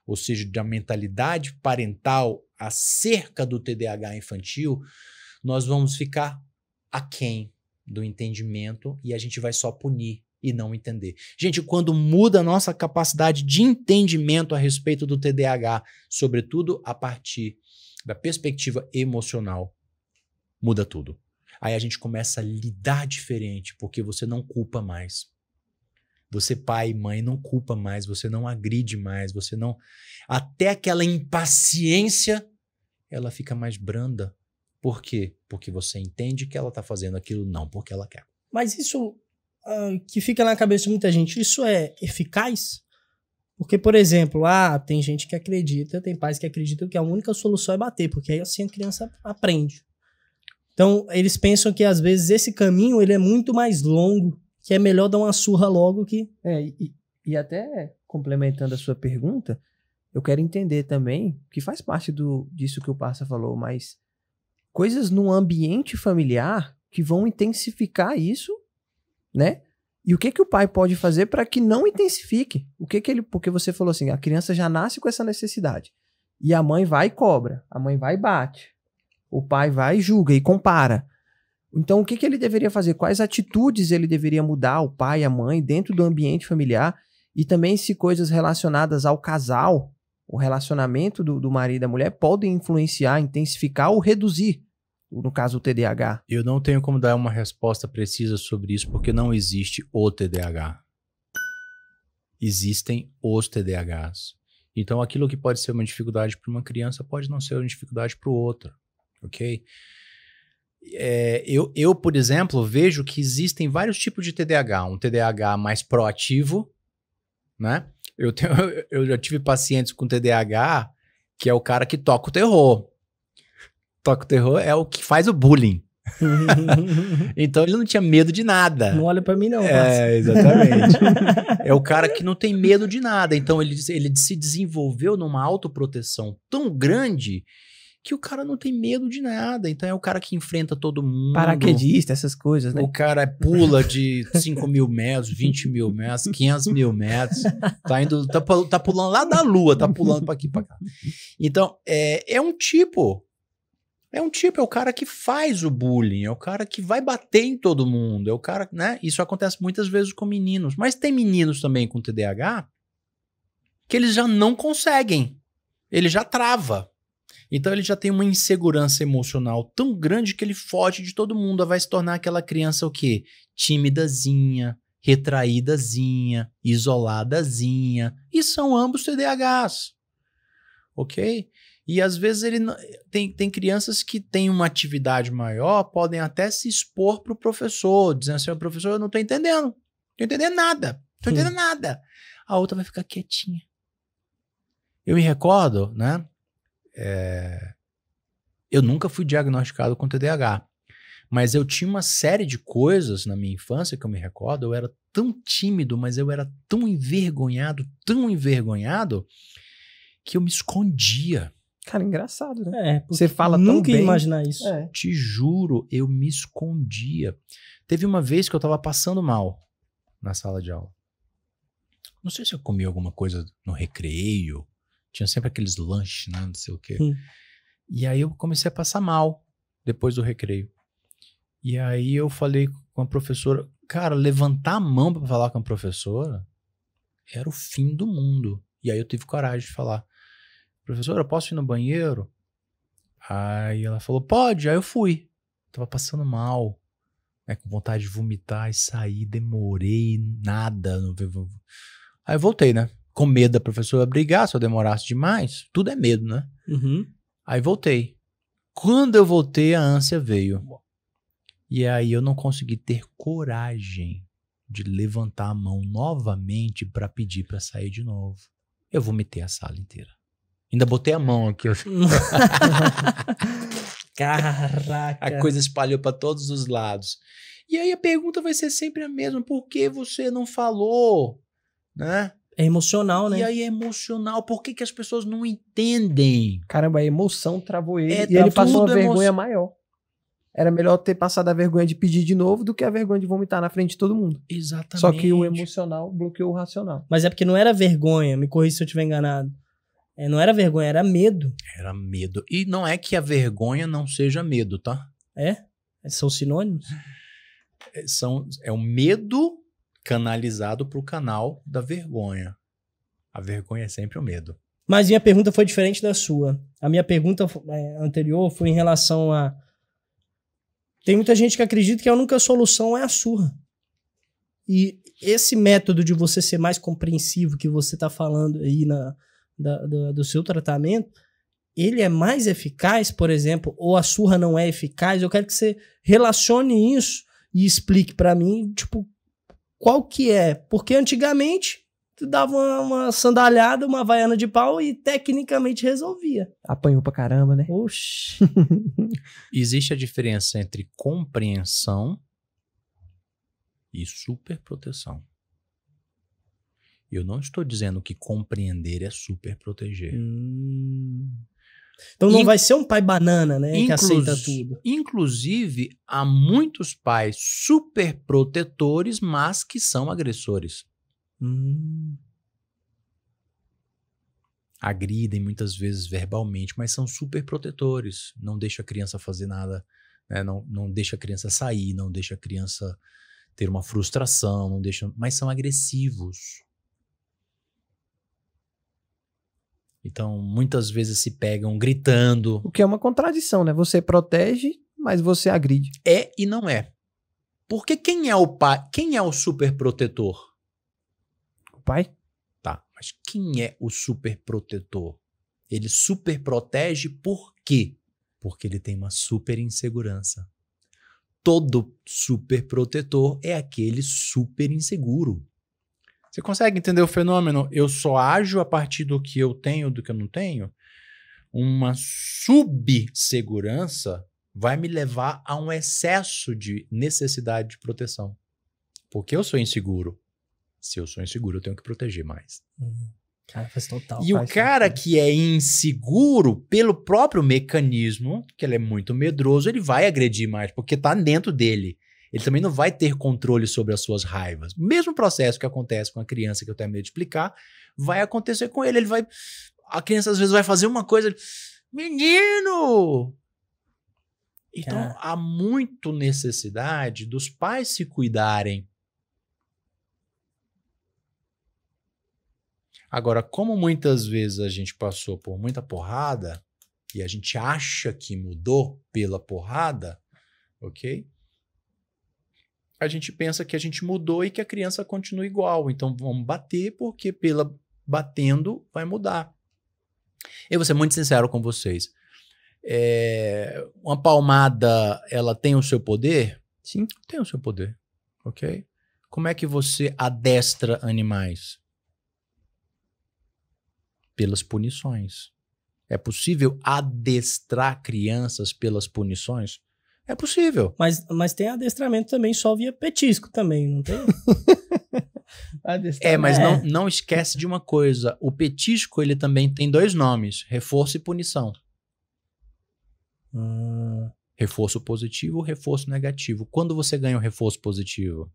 ou seja, da mentalidade parental acerca do TDAH infantil, nós vamos ficar aquém do entendimento e a gente vai só punir e não entender. Gente, quando muda a nossa capacidade de entendimento a respeito do TDAH, sobretudo a partir da perspectiva emocional, muda tudo. Aí a gente começa a lidar diferente, porque você não culpa mais. Você, pai e mãe, não culpa mais, você não agride mais, você não... Até aquela impaciência, ela fica mais branda. Por quê? Porque você entende que ela está fazendo aquilo não porque ela quer. Mas isso que fica na cabeça de muita gente, isso é eficaz? Porque, por exemplo, tem gente que acredita, tem pais que acreditam que a única solução é bater, porque aí assim a criança aprende. Então, eles pensam que às vezes esse caminho ele é muito mais longo, que é melhor dar uma surra logo que... E até complementando a sua pergunta, eu quero entender também, que faz parte disso que o Parça falou, mas coisas no ambiente familiar que vão intensificar isso, né? E o que o pai pode fazer para que não intensifique? Porque você falou assim, a criança já nasce com essa necessidade. E a mãe vai e cobra, a mãe vai e bate, o pai vai e julga e compara. Então, o que ele deveria fazer? Quais atitudes ele deveria mudar, o pai, a mãe, dentro do ambiente familiar? E também se coisas relacionadas ao casal, o relacionamento do marido e da mulher podem influenciar, intensificar ou reduzir, no caso, o TDAH? Eu não tenho como dar uma resposta precisa sobre isso, porque não existe o TDAH. Existem os TDAHs. Então, aquilo que pode ser uma dificuldade para uma criança pode não ser uma dificuldade para o outro, ok? Eu, por exemplo, vejo que existem vários tipos de TDAH. Um TDAH mais proativo, né? Eu já tive pacientes com TDAH que é o cara que toca o terror. Toca o terror é o que faz o bullying. Então ele não tinha medo de nada. Não olha pra mim não, exatamente. É o cara que não tem medo de nada. Então ele se desenvolveu numa autoproteção tão grande que o cara não tem medo de nada. Então é o cara que enfrenta todo mundo. Paraquedista, essas coisas, né? O cara pula de 5 mil metros, 20 mil metros, 500 mil metros. Tá pulando lá da lua, tá pulando pra aqui, pra cá. Então, é um tipo. É o cara que faz o bullying, é o cara que vai bater em todo mundo, é o cara, né? Isso acontece muitas vezes com meninos. Mas tem meninos também com TDAH que eles já não conseguem. Ele já trava. Então ele já tem uma insegurança emocional tão grande que ele foge de todo mundo. Vai se tornar aquela criança o quê? Tímidazinha, retraídazinha, isoladazinha. E são ambos TDAHs. Ok? E às vezes ele tem crianças que têm uma atividade maior, podem até se expor para o professor, dizendo assim, professor, eu não estou entendendo. Não estou entendendo nada. Não estou entendendo nada. A outra vai ficar quietinha. Eu me recordo, né? Eu nunca fui diagnosticado com TDAH, mas eu tinha uma série de coisas na minha infância que eu me recordo. Eu era tão tímido, mas eu era tão envergonhado, que eu me escondia. Cara, engraçado, né? Você fala nunca tão bem. Nunca ia imaginar isso. Te juro, eu me escondia. Teve uma vez que eu tava passando mal na sala de aula. Não sei se eu comi alguma coisa no recreio. Tinha sempre aqueles lanches, né? Não sei o quê. E aí eu comecei a passar mal depois do recreio. E aí eu falei com a professora. Cara, levantar a mão pra falar com a professora era o fim do mundo. E aí eu tive coragem de falar. Professora, eu posso ir no banheiro? Aí ela falou, pode. Aí eu fui. Tava passando mal, né, com vontade de vomitar e sair. Demorei, nada. Aí eu voltei, né? Com medo da professora brigar se eu demorasse demais. Tudo é medo, né? Uhum. Aí voltei. Quando eu voltei, a ânsia veio. E aí eu não consegui ter coragem de levantar a mão novamente para pedir para sair de novo. Eu vomitei a sala inteira. Ainda botei a mão aqui. Caraca. A coisa espalhou para todos os lados. E aí a pergunta vai ser sempre a mesma. Por que você não falou? Né? É emocional, né? E aí é emocional. Por que as pessoas não entendem? Caramba, a emoção travou ele. E ele passou uma vergonha maior. Era melhor ter passado a vergonha de pedir de novo do que a vergonha de vomitar na frente de todo mundo. Exatamente. Só que o emocional bloqueou o racional. Mas é porque não era vergonha, me corrija se eu estiver enganado. Não era vergonha, era medo. Era medo. E não é que a vergonha não seja medo, tá? São sinônimos? É o medo canalizado pro canal da vergonha. A vergonha é sempre o medo. Mas minha pergunta foi diferente da sua. A minha pergunta anterior foi em relação a... Tem muita gente que acredita que a única solução é a surra. E esse método de você ser mais compreensivo que você está falando aí do seu tratamento, ele é mais eficaz, por exemplo, ou a surra não é eficaz? Eu quero que você relacione isso e explique para mim, tipo, qual que é. Porque antigamente, tu dava uma sandalhada, uma havaiana de pau e tecnicamente resolvia. Apanhou pra caramba, né? Oxi. Existe a diferença entre compreensão e superproteção. Eu não estou dizendo que compreender é superproteger. Então não vai ser um pai banana, né? Que aceita tudo. Inclusive, há muitos pais superprotetores, mas que são agressores. Agridem muitas vezes verbalmente, mas são superprotetores. Não deixa a criança fazer nada, né? Não deixa a criança sair, não deixa a criança ter uma frustração, não deixa, mas são agressivos. Então, muitas vezes se pegam gritando. O que é uma contradição, né? Você protege, mas você agride. É e não é. Porque quem é o pai? Quem é o superprotetor? O pai? Tá, mas quem é o superprotetor? Ele superprotege por quê? Porque ele tem uma super insegurança. Todo superprotetor é aquele super inseguro. Você consegue entender o fenômeno? Eu só ajo a partir do que eu tenho, do que eu não tenho? Uma subsegurança vai me levar a um excesso de necessidade de proteção. Porque eu sou inseguro. Se eu sou inseguro, eu tenho que proteger mais. Cara, faz total. E o cara que é inseguro, pelo próprio mecanismo, que ele é muito medroso, ele vai agredir mais, porque tá dentro dele. Ele também não vai ter controle sobre as suas raivas. O mesmo processo que acontece com a criança que eu terminei de explicar, vai acontecer com ele. A criança às vezes vai fazer uma coisa, menino! Então há muito necessidade dos pais se cuidarem. Agora, como muitas vezes a gente passou por muita porrada e a gente acha que mudou pela porrada, ok? A gente pensa que a gente mudou e que a criança continua igual. Então vamos bater porque batendo vai mudar. Eu vou ser muito sincero com vocês. Uma palmada, ela tem o seu poder? Sim. Tem o seu poder, ok? Como é que você adestra animais? Pelas punições. É possível adestrar crianças pelas punições? É possível. Mas tem adestramento também só via petisco também, não tem? Mas não esquece de uma coisa. O petisco, ele também tem 2 nomes. Reforço e punição. Reforço positivo, reforço negativo. Quando você ganha o reforço positivo?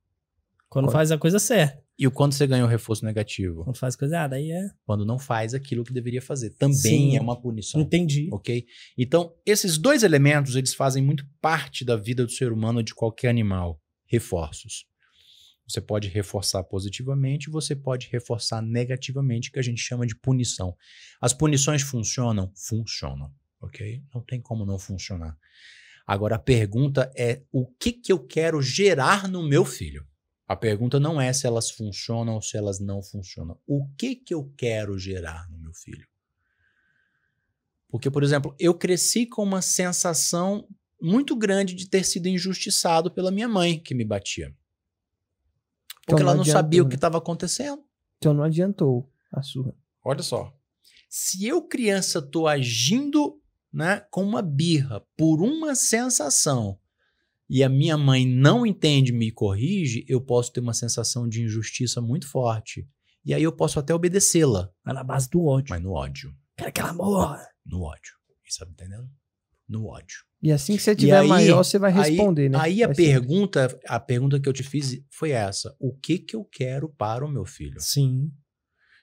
Quando faz a coisa certa. E quando você ganha o reforço negativo? Quando faz coisa errada, aí é... Quando não faz aquilo que deveria fazer. Também Sim, é uma punição. Entendi. Ok? Então, esses 2 elementos, eles fazem muito parte da vida do ser humano, de qualquer animal. Reforços. Você pode reforçar positivamente, você pode reforçar negativamente, que a gente chama de punição. As punições funcionam? Funcionam. Ok? Não tem como não funcionar. Agora, a pergunta é o que eu quero gerar no meu filho? A pergunta não é se elas funcionam ou se elas não funcionam. O que eu quero gerar no meu filho? Porque, por exemplo, eu cresci com uma sensação muito grande de ter sido injustiçado pela minha mãe, que me batia. Porque ela não sabia o que estava acontecendo. Então não adiantou a surra. Olha só. Se eu, criança, estou agindo, né, com uma birra por uma sensação e a minha mãe não entende, me corrige, eu posso ter uma sensação de injustiça muito forte. E aí eu posso até obedecê-la. Mas na base do ódio. Mas no ódio. Quero que ela morra. No ódio. Você tá entendendo? No ódio. E assim que você tiver maior, você vai responder, né? Aí a pergunta que eu te fiz foi essa. O que eu quero para o meu filho? Sim.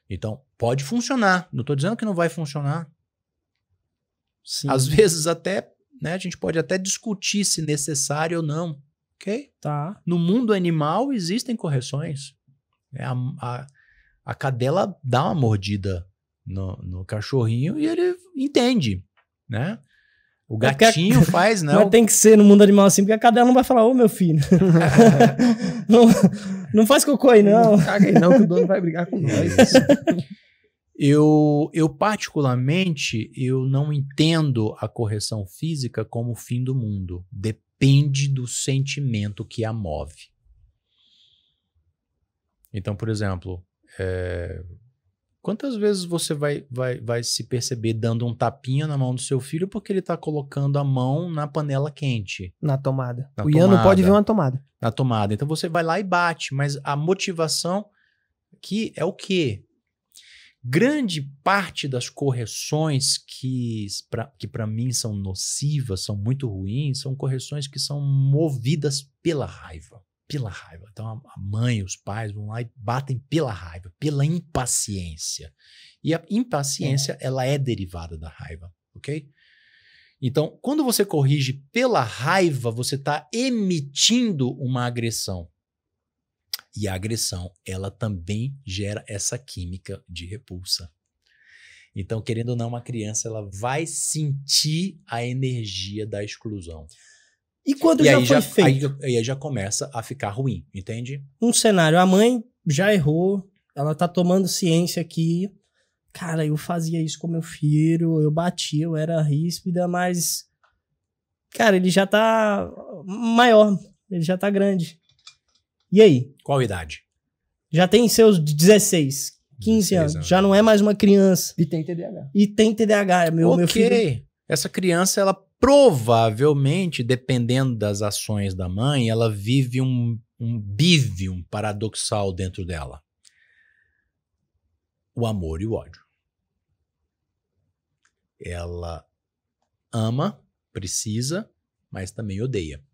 Então, pode funcionar. Não estou dizendo que não vai funcionar. Sim. Às vezes até, né, a gente pode até discutir se necessário ou não. Ok? Tá. No mundo animal existem correções. A cadela dá uma mordida no cachorrinho e ele entende, né? O gatinho faz, né? Mas tem que ser no mundo animal assim, porque a cadela não vai falar, ô meu filho, não faz cocô aí não. Não caga aí não, que o dono vai brigar com nós. Eu particularmente, eu não entendo a correção física como o fim do mundo. Depende do sentimento que a move. Então, por exemplo, quantas vezes você vai se perceber dando um tapinha na mão do seu filho porque ele está colocando a mão na panela quente? Na tomada. O Ian não pode ver uma tomada. Na tomada. Então você vai lá e bate, mas a motivação aqui é o quê? Grande parte das correções que para mim são nocivas, são muito ruins, são correções que são movidas pela raiva. Pela raiva. Então a mãe, os pais vão lá e batem pela raiva, pela impaciência. E a impaciência, ela é derivada da raiva, ok? Então, quando você corrige pela raiva, você está emitindo uma agressão. E a agressão, ela também gera essa química de repulsa. Então, querendo ou não, uma criança ela vai sentir a energia da exclusão. E quando E já aí foi feito aí já começa a ficar ruim, entende? um cenário, a mãe já errou, ela tá tomando ciência aqui. Cara, eu fazia isso com meu filho, eu batia, eu era ríspida, mas... Cara, ele já tá maior, ele já tá grande. E aí? Qual idade? Já tem seus 16, 15 16 anos, anos. já não é mais uma criança. E tem TDAH. E tem TDAH, meu filho... Essa criança, ela provavelmente, dependendo das ações da mãe, ela vive um paradoxal dentro dela. O amor e o ódio. Ela ama, precisa, mas também odeia.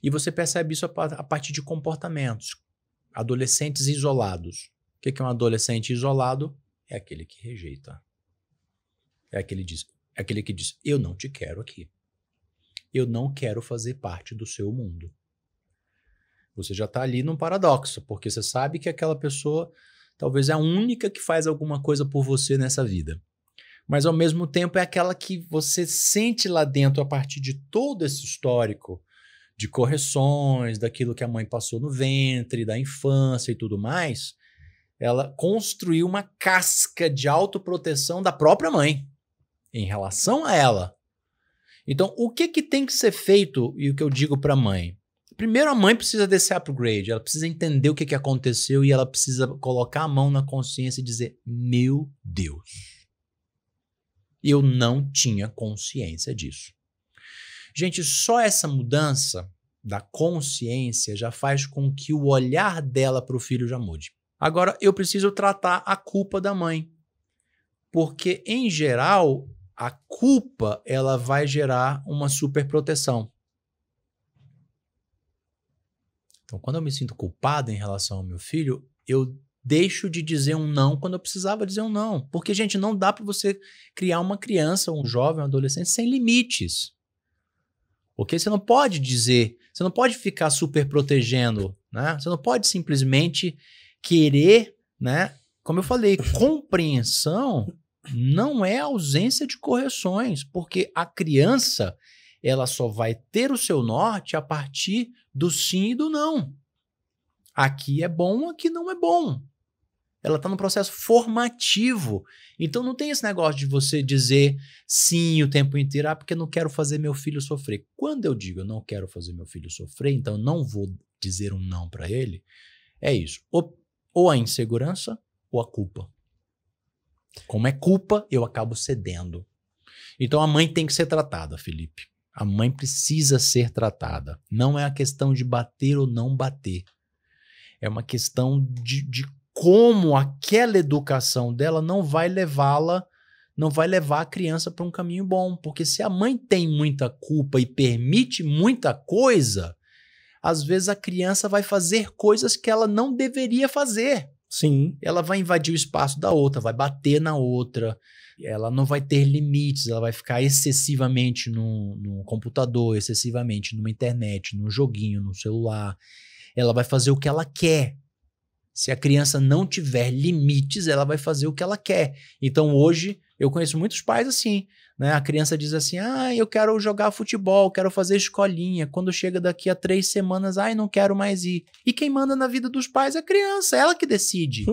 E você percebe isso a partir de comportamentos. Adolescentes isolados. O que é um adolescente isolado? É aquele que rejeita. É aquele que diz, eu não te quero aqui. Eu não quero fazer parte do seu mundo. Você já está ali num paradoxo, porque você sabe que aquela pessoa talvez é a única que faz alguma coisa por você nessa vida. Mas ao mesmo tempo é aquela que você sente lá dentro a partir de todo esse histórico de correções, daquilo que a mãe passou no ventre, da infância e tudo mais, ela construiu uma casca de autoproteção da própria mãe em relação a ela. Então, o que tem que ser feito e o que eu digo para a mãe? Primeiro, a mãe precisa desse upgrade, ela precisa entender o que aconteceu e ela precisa colocar a mão na consciência e dizer, meu Deus, eu não tinha consciência disso. Gente, só essa mudança da consciência já faz com que o olhar dela para o filho já mude. Agora, eu preciso tratar a culpa da mãe, porque, em geral, a culpa ela vai gerar uma superproteção. Então, quando eu me sinto culpado em relação ao meu filho, eu deixo de dizer um não quando eu precisava dizer um não. Porque, gente, não dá para você criar uma criança, um jovem, um adolescente sem limites. Porque você não pode dizer, você não pode ficar super protegendo, né? Você não pode simplesmente querer, né? Como eu falei, compreensão não é ausência de correções, porque a criança ela só vai ter o seu norte a partir do sim e do não. Aqui é bom, aqui não é bom. Ela está no processo formativo. Então não tem esse negócio de você dizer sim o tempo inteiro, porque eu não quero fazer meu filho sofrer. Quando eu digo eu não quero fazer meu filho sofrer, então eu não vou dizer um não para ele, é isso. Ou a insegurança ou a culpa. Como é culpa, eu acabo cedendo. Então a mãe tem que ser tratada, Felipe. A mãe precisa ser tratada. Não é a questão de bater ou não bater. É uma questão de como aquela educação dela não vai levar a criança para um caminho bom. Porque se a mãe tem muita culpa e permite muita coisa, às vezes a criança vai fazer coisas que ela não deveria fazer. Sim. Ela vai invadir o espaço da outra, vai bater na outra, ela não vai ter limites, ela vai ficar excessivamente no computador, excessivamente numa internet, num joguinho, no celular. Ela vai fazer o que ela quer. Se a criança não tiver limites, ela vai fazer o que ela quer. Então hoje eu conheço muitos pais assim, né? A criança diz assim, eu quero jogar futebol, quero fazer escolinha. Quando chega daqui a 3 semanas, não quero mais ir. E quem manda na vida dos pais é a criança, ela que decide.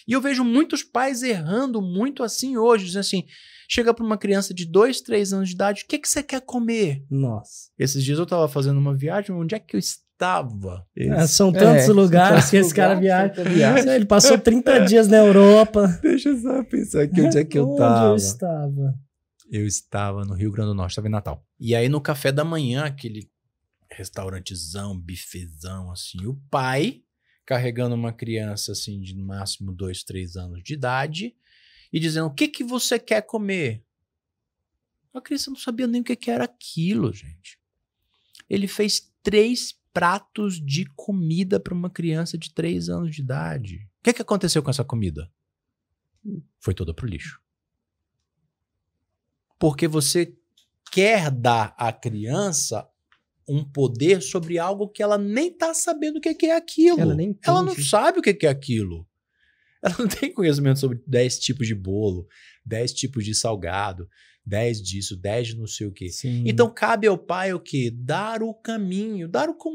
E eu vejo muitos pais errando muito assim hoje, dizendo assim, chega para uma criança de 2, 3 anos de idade, o que você quer comer? Nossa. Esses dias eu estava fazendo uma viagem, onde é que eu estava? São tantos lugares que esse cara viaja. Ele passou 30 dias na Europa. Deixa eu só pensar aqui onde é que eu tava. Onde eu estava? Eu estava no Rio Grande do Norte, estava em Natal. E aí no café da manhã, aquele restaurantezão, bifezão, assim, o pai carregando uma criança assim de no máximo 2, 3 anos de idade e dizendo, o que você quer comer? A criança não sabia nem o que era aquilo, gente. Ele fez 3 pratos de comida para uma criança de 3 anos de idade. O que aconteceu com essa comida? Foi toda pro lixo. Porque você quer dar à criança um poder sobre algo que ela nem está sabendo o que é aquilo. Ela nem entende. Ela não sabe o que é aquilo. Ela não tem conhecimento sobre 10 tipos de bolo, 10 tipos de salgado, 10 disso, 10 de não sei o quê. Sim. Então cabe ao pai o quê? Dar o caminho.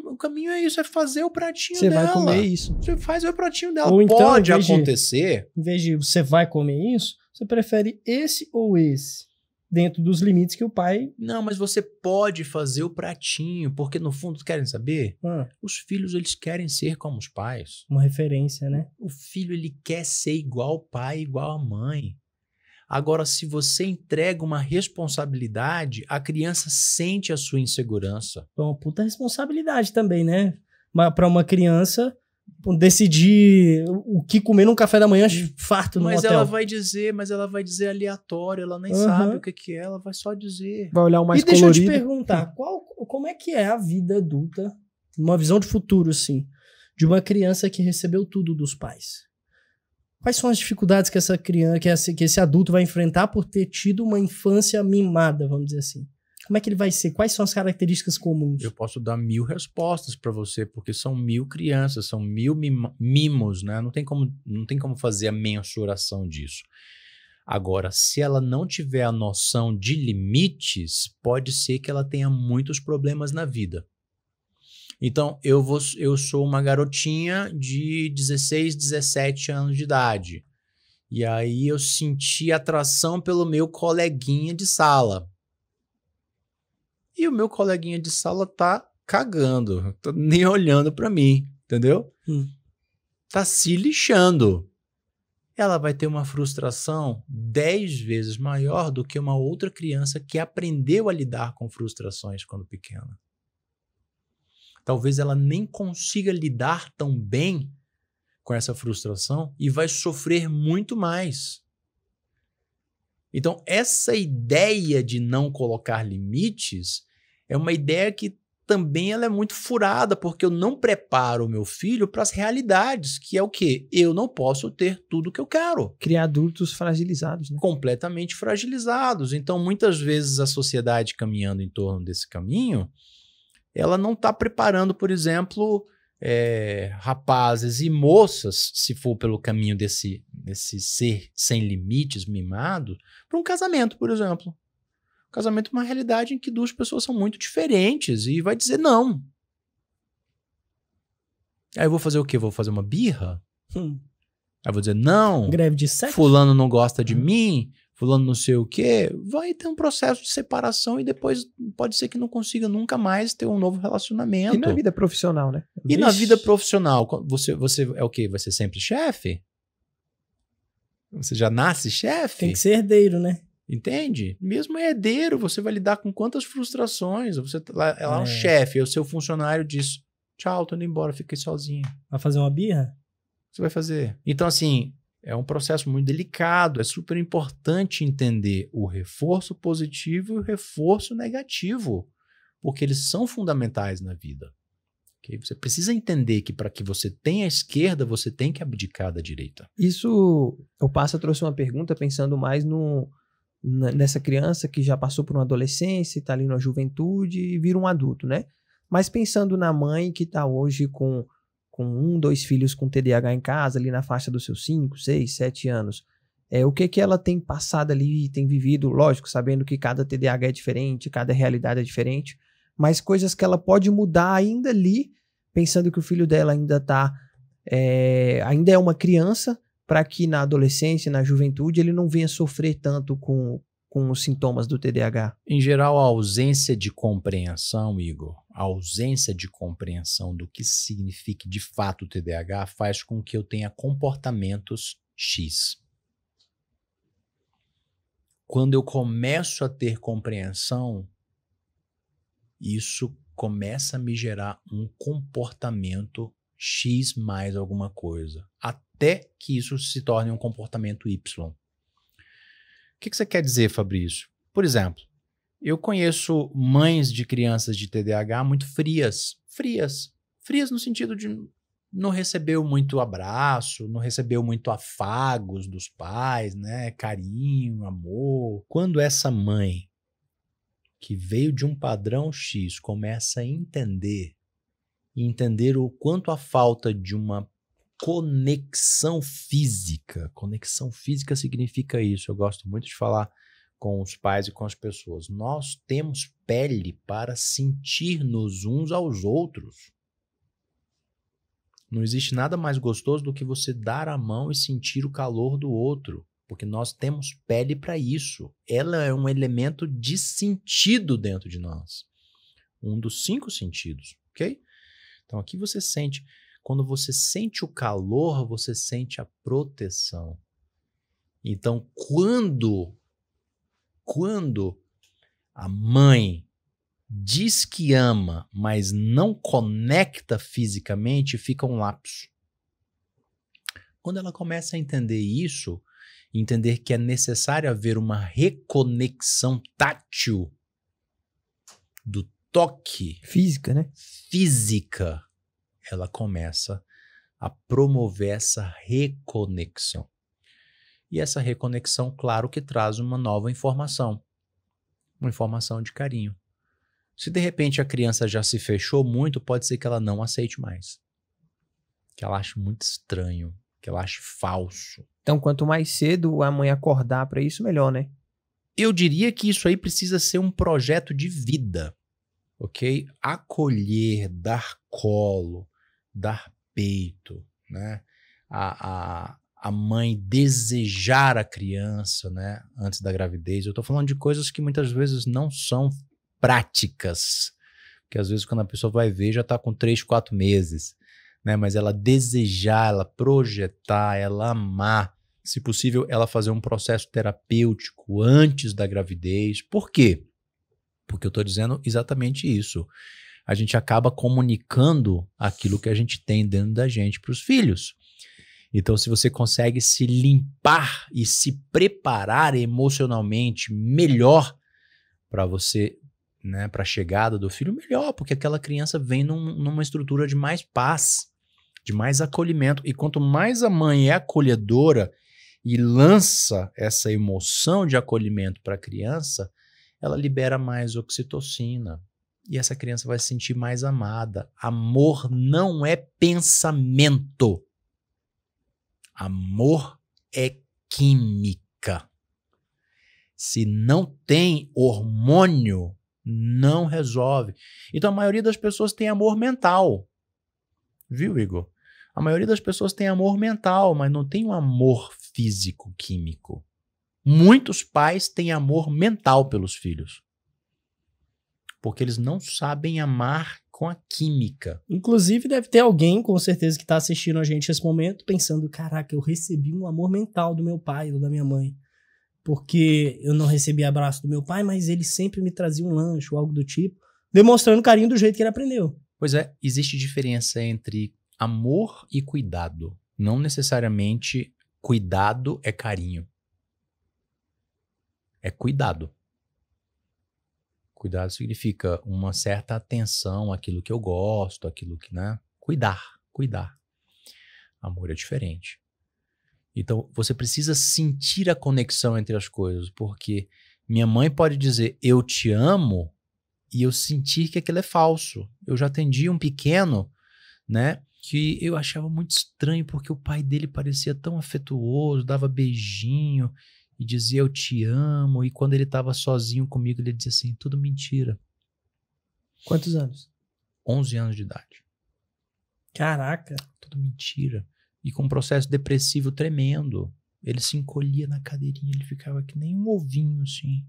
O caminho é isso, é fazer o pratinho Você dela. vai comer isso. Você faz o pratinho dela. Ou então, Pode em vez de- acontecer. Em vez de você vai comer isso, você prefere esse ou esse, dentro dos limites que o pai... Não, mas você pode fazer o pratinho, porque no fundo, querem saber? Os filhos, eles querem ser como os pais. Uma referência, né? O filho, ele quer ser igual ao pai, igual à mãe. Agora, se você entrega uma responsabilidade, a criança sente a sua insegurança. É uma puta responsabilidade também, né? Para uma criança decidir o que comer num café da manhã farto no Mas hotel. ela vai dizer aleatório, ela nem sabe o que é, ela vai só dizer. Vai olhar o mais E deixa colorido. eu te perguntar, como é que é a vida adulta, uma visão de futuro, assim, de uma criança que recebeu tudo dos pais? Quais são as dificuldades que essa criança, que esse adulto vai enfrentar por ter tido uma infância mimada, vamos dizer assim? Como é que ele vai ser? Quais são as características comuns? Eu posso dar 1000 respostas para você, porque são 1000 crianças, são 1000 mimos, né? Não tem como fazer a mensuração disso. Agora, se ela não tiver a noção de limites, pode ser que ela tenha muitos problemas na vida. Então, eu sou uma garotinha de 16, 17 anos de idade. E aí eu senti atração pelo meu coleguinha de sala. E o meu coleguinha de sala tá cagando, tá nem olhando pra mim, entendeu? Tá se lixando. Ela vai ter uma frustração 10 vezes maior do que uma outra criança que aprendeu a lidar com frustrações quando pequena. Talvez ela nem consiga lidar tão bem com essa frustração e vai sofrer muito mais. Então, essa ideia de não colocar limites é uma ideia que também ela é muito furada, porque eu não preparo o meu filho para as realidades, que é o quê? Eu não posso ter tudo o que eu quero. Criar adultos fragilizados, né? Completamente fragilizados. Então, muitas vezes, a sociedade caminhando em torno desse caminho, ela não está preparando, por exemplo, rapazes e moças, se for pelo caminho desse ser sem limites, mimado, para um casamento, por exemplo. O casamento é uma realidade em que duas pessoas são muito diferentes e vai dizer não. Aí eu vou fazer o quê? Vou fazer uma birra? Aí eu vou dizer não. Greve de sexo? Fulano não gosta de mim, fulano não sei o quê. Vai ter um processo de separação e depois pode ser que não consiga nunca mais ter um novo relacionamento. E na vida profissional, né? E na vida profissional, você é o quê? Vai ser sempre chefe? Você já nasce chefe? Tem que ser herdeiro, né? Entende? Mesmo herdeiro, você vai lidar com quantas frustrações. Você é lá um chefe, é o seu funcionário diz: tchau, tô indo embora, fiquei sozinho. Vai fazer uma birra? Você vai fazer. Então, assim, é um processo muito delicado. É super importante entender o reforço positivo e o reforço negativo, porque eles são fundamentais na vida. Okay? Você precisa entender que para que você tenha a esquerda, você tem que abdicar da direita. Isso, o Passa trouxe uma pergunta pensando mais nessa criança que já passou por uma adolescência, está ali na juventude e vira um adulto, né? Mas pensando na mãe que está hoje com 1, 2 filhos com TDAH em casa, ali na faixa dos seus 5, 6, 7 anos, o que ela tem passado ali, tem vivido, lógico, sabendo que cada TDAH é diferente, cada realidade é diferente, mas coisas que ela pode mudar ainda ali, pensando que o filho dela ainda ainda é uma criança, para que na adolescência, na juventude, ele não venha sofrer tanto com os sintomas do TDAH? Em geral, a ausência de compreensão, Igor, a ausência de compreensão do que significa de fato o TDAH faz com que eu tenha comportamentos X. Quando eu começo a ter compreensão, isso começa a me gerar um comportamento X mais alguma coisa, até que isso se torne um comportamento Y. O que você quer dizer, Fabrício? Por exemplo, eu conheço mães de crianças de TDAH muito frias. Frias no sentido de não recebeu muito abraço, não recebeu muito afagos dos pais, né? Carinho, amor. Quando essa mãe, que veio de um padrão X, começa a entender o quanto a falta de uma conexão física. Conexão física significa isso. Eu gosto muito de falar com os pais e com as pessoas. Nós temos pele para sentir-nos uns aos outros. Não existe nada mais gostoso do que você dar a mão e sentir o calor do outro, porque nós temos pele para isso. Ela é um elemento de sentido dentro de nós. Um dos 5 sentidos, ok? Então aqui você sente, quando você sente o calor, você sente a proteção. Então quando a mãe diz que ama, mas não conecta fisicamente, fica um lapso. Quando ela começa a entender isso, entender que é necessário haver uma reconexão tátil do toque Física, né? física, ela começa a promover essa reconexão. E essa reconexão, claro que traz uma nova informação. Uma informação de carinho. Se de repente a criança já se fechou muito, pode ser que ela não aceite mais. Que ela ache muito estranho, que ela ache falso. Então, quanto mais cedo a mãe acordar para isso, melhor, né? Eu diria que isso aí precisa ser um projeto de vida, ok? Acolher, dar colo, dar peito, né? A mãe desejar a criança, né? Antes da gravidez. Eu tô falando de coisas que muitas vezes não são práticas, porque às vezes quando a pessoa vai ver já tá com 3, 4 meses, né? Mas ela desejar, ela projetar, ela amar, se possível ela fazer um processo terapêutico antes da gravidez. Por quê? Porque eu tô dizendo exatamente isso. A gente acaba comunicando aquilo que a gente tem dentro da gente para os filhos. Então, se você consegue se limpar e se preparar emocionalmente melhor para você, né, para a chegada do filho, melhor, porque aquela criança vem numa estrutura de mais paz, de mais acolhimento. E quanto mais a mãe é acolhedora e lança essa emoção de acolhimento para a criança, ela libera mais oxitocina. E essa criança vai se sentir mais amada. Amor não é pensamento. Amor é química. Se não tem hormônio, não resolve. Então a maioria das pessoas tem amor mental. Viu, Igor? A maioria das pessoas tem amor mental, mas não tem um amor físico-químico. Muitos pais têm amor mental pelos filhos. Porque eles não sabem amar com a química. Inclusive, deve ter alguém, com certeza, que tá assistindo a gente nesse momento, pensando, caraca, eu recebi um amor mental do meu pai ou da minha mãe. Porque eu não recebi abraço do meu pai, mas ele sempre me trazia um lanche ou algo do tipo, demonstrando carinho do jeito que ele aprendeu. Pois é, existe diferença entre amor e cuidado. Não necessariamente cuidado é carinho. É cuidado. Cuidado significa uma certa atenção àquilo que eu gosto, àquilo que, né? Cuidar. Amor é diferente. Então, você precisa sentir a conexão entre as coisas, porque minha mãe pode dizer, eu te amo, e eu sentir que aquilo é falso. Eu já atendi um pequeno, né? Que eu achava muito estranho, porque o pai dele parecia tão afetuoso, dava beijinho, e dizia eu te amo, e quando ele estava sozinho comigo, ele dizia assim, tudo mentira. Quantos anos? 11 anos de idade. Caraca. Tudo mentira. E com um processo depressivo tremendo. Ele se encolhia na cadeirinha, ele ficava que nem um ovinho, assim.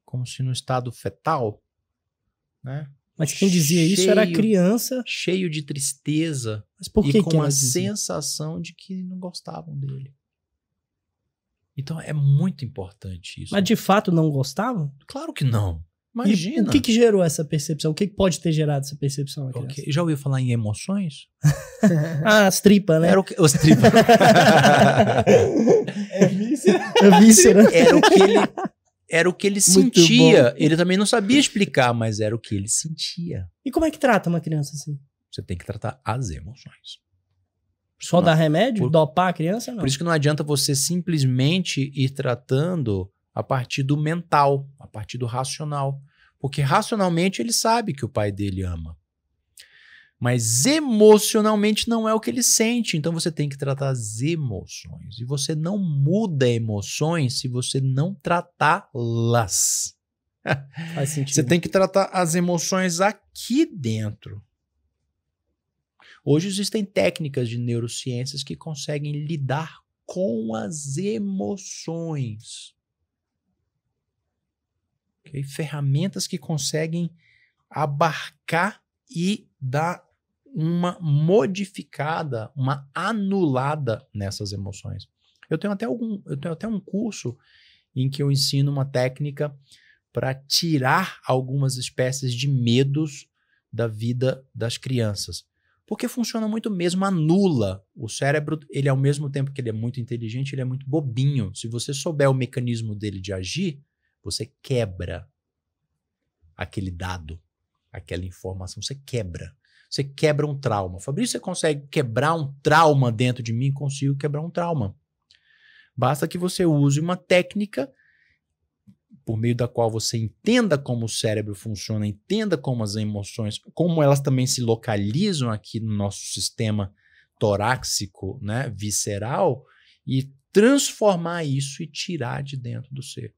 Como se no estado fetal, né? Mas quem dizia isso era a criança. Cheio de tristeza. Mas por que e com que ela a dizia? sensação de que não gostavam dele. Então é muito importante isso. Mas de fato não gostavam? Claro que não. E Imagina. o que gerou essa percepção? O que pode ter gerado essa percepção? Ok. Já ouviu falar em emoções? Ah, as tripas, né? Era o que... Os tripas. É víscera. Era o que ele Muito sentia. Ele também não sabia explicar, mas era o que ele sentia. E como é que trata uma criança assim? Você tem que tratar as emoções. Só dar remédio? Por- Dopar a criança? Não. Por isso que não adianta você simplesmente ir tratando a partir do mental, a partir do racional. Porque racionalmente ele sabe que o pai dele ama. Mas emocionalmente não é o que ele sente. Então você tem que tratar as emoções. E você não muda emoções se você não tratá-las. Faz sentido. Você tem que tratar as emoções aqui dentro. Hoje existem técnicas de neurociências que conseguem lidar com as emoções. Okay? Ferramentas que conseguem abarcar e dar uma modificada, uma anulada nessas emoções. Eu tenho até um curso em que eu ensino uma técnica para tirar algumas espécies de medos da vida das crianças. Porque funciona muito mesmo, anula. O cérebro, ele ao mesmo tempo que ele é muito inteligente, ele é muito bobinho. Se você souber o mecanismo dele de agir, você quebra aquele dado, aquela informação, você quebra. Você quebra um trauma. Fabrício, você consegue quebrar um trauma dentro de mim? Consigo quebrar um trauma. Basta que você use uma técnica por meio da qual você entenda como o cérebro funciona, entenda como as emoções, como elas também se localizam aqui no nosso sistema torácico, né, visceral, e transformar isso e tirar de dentro do ser.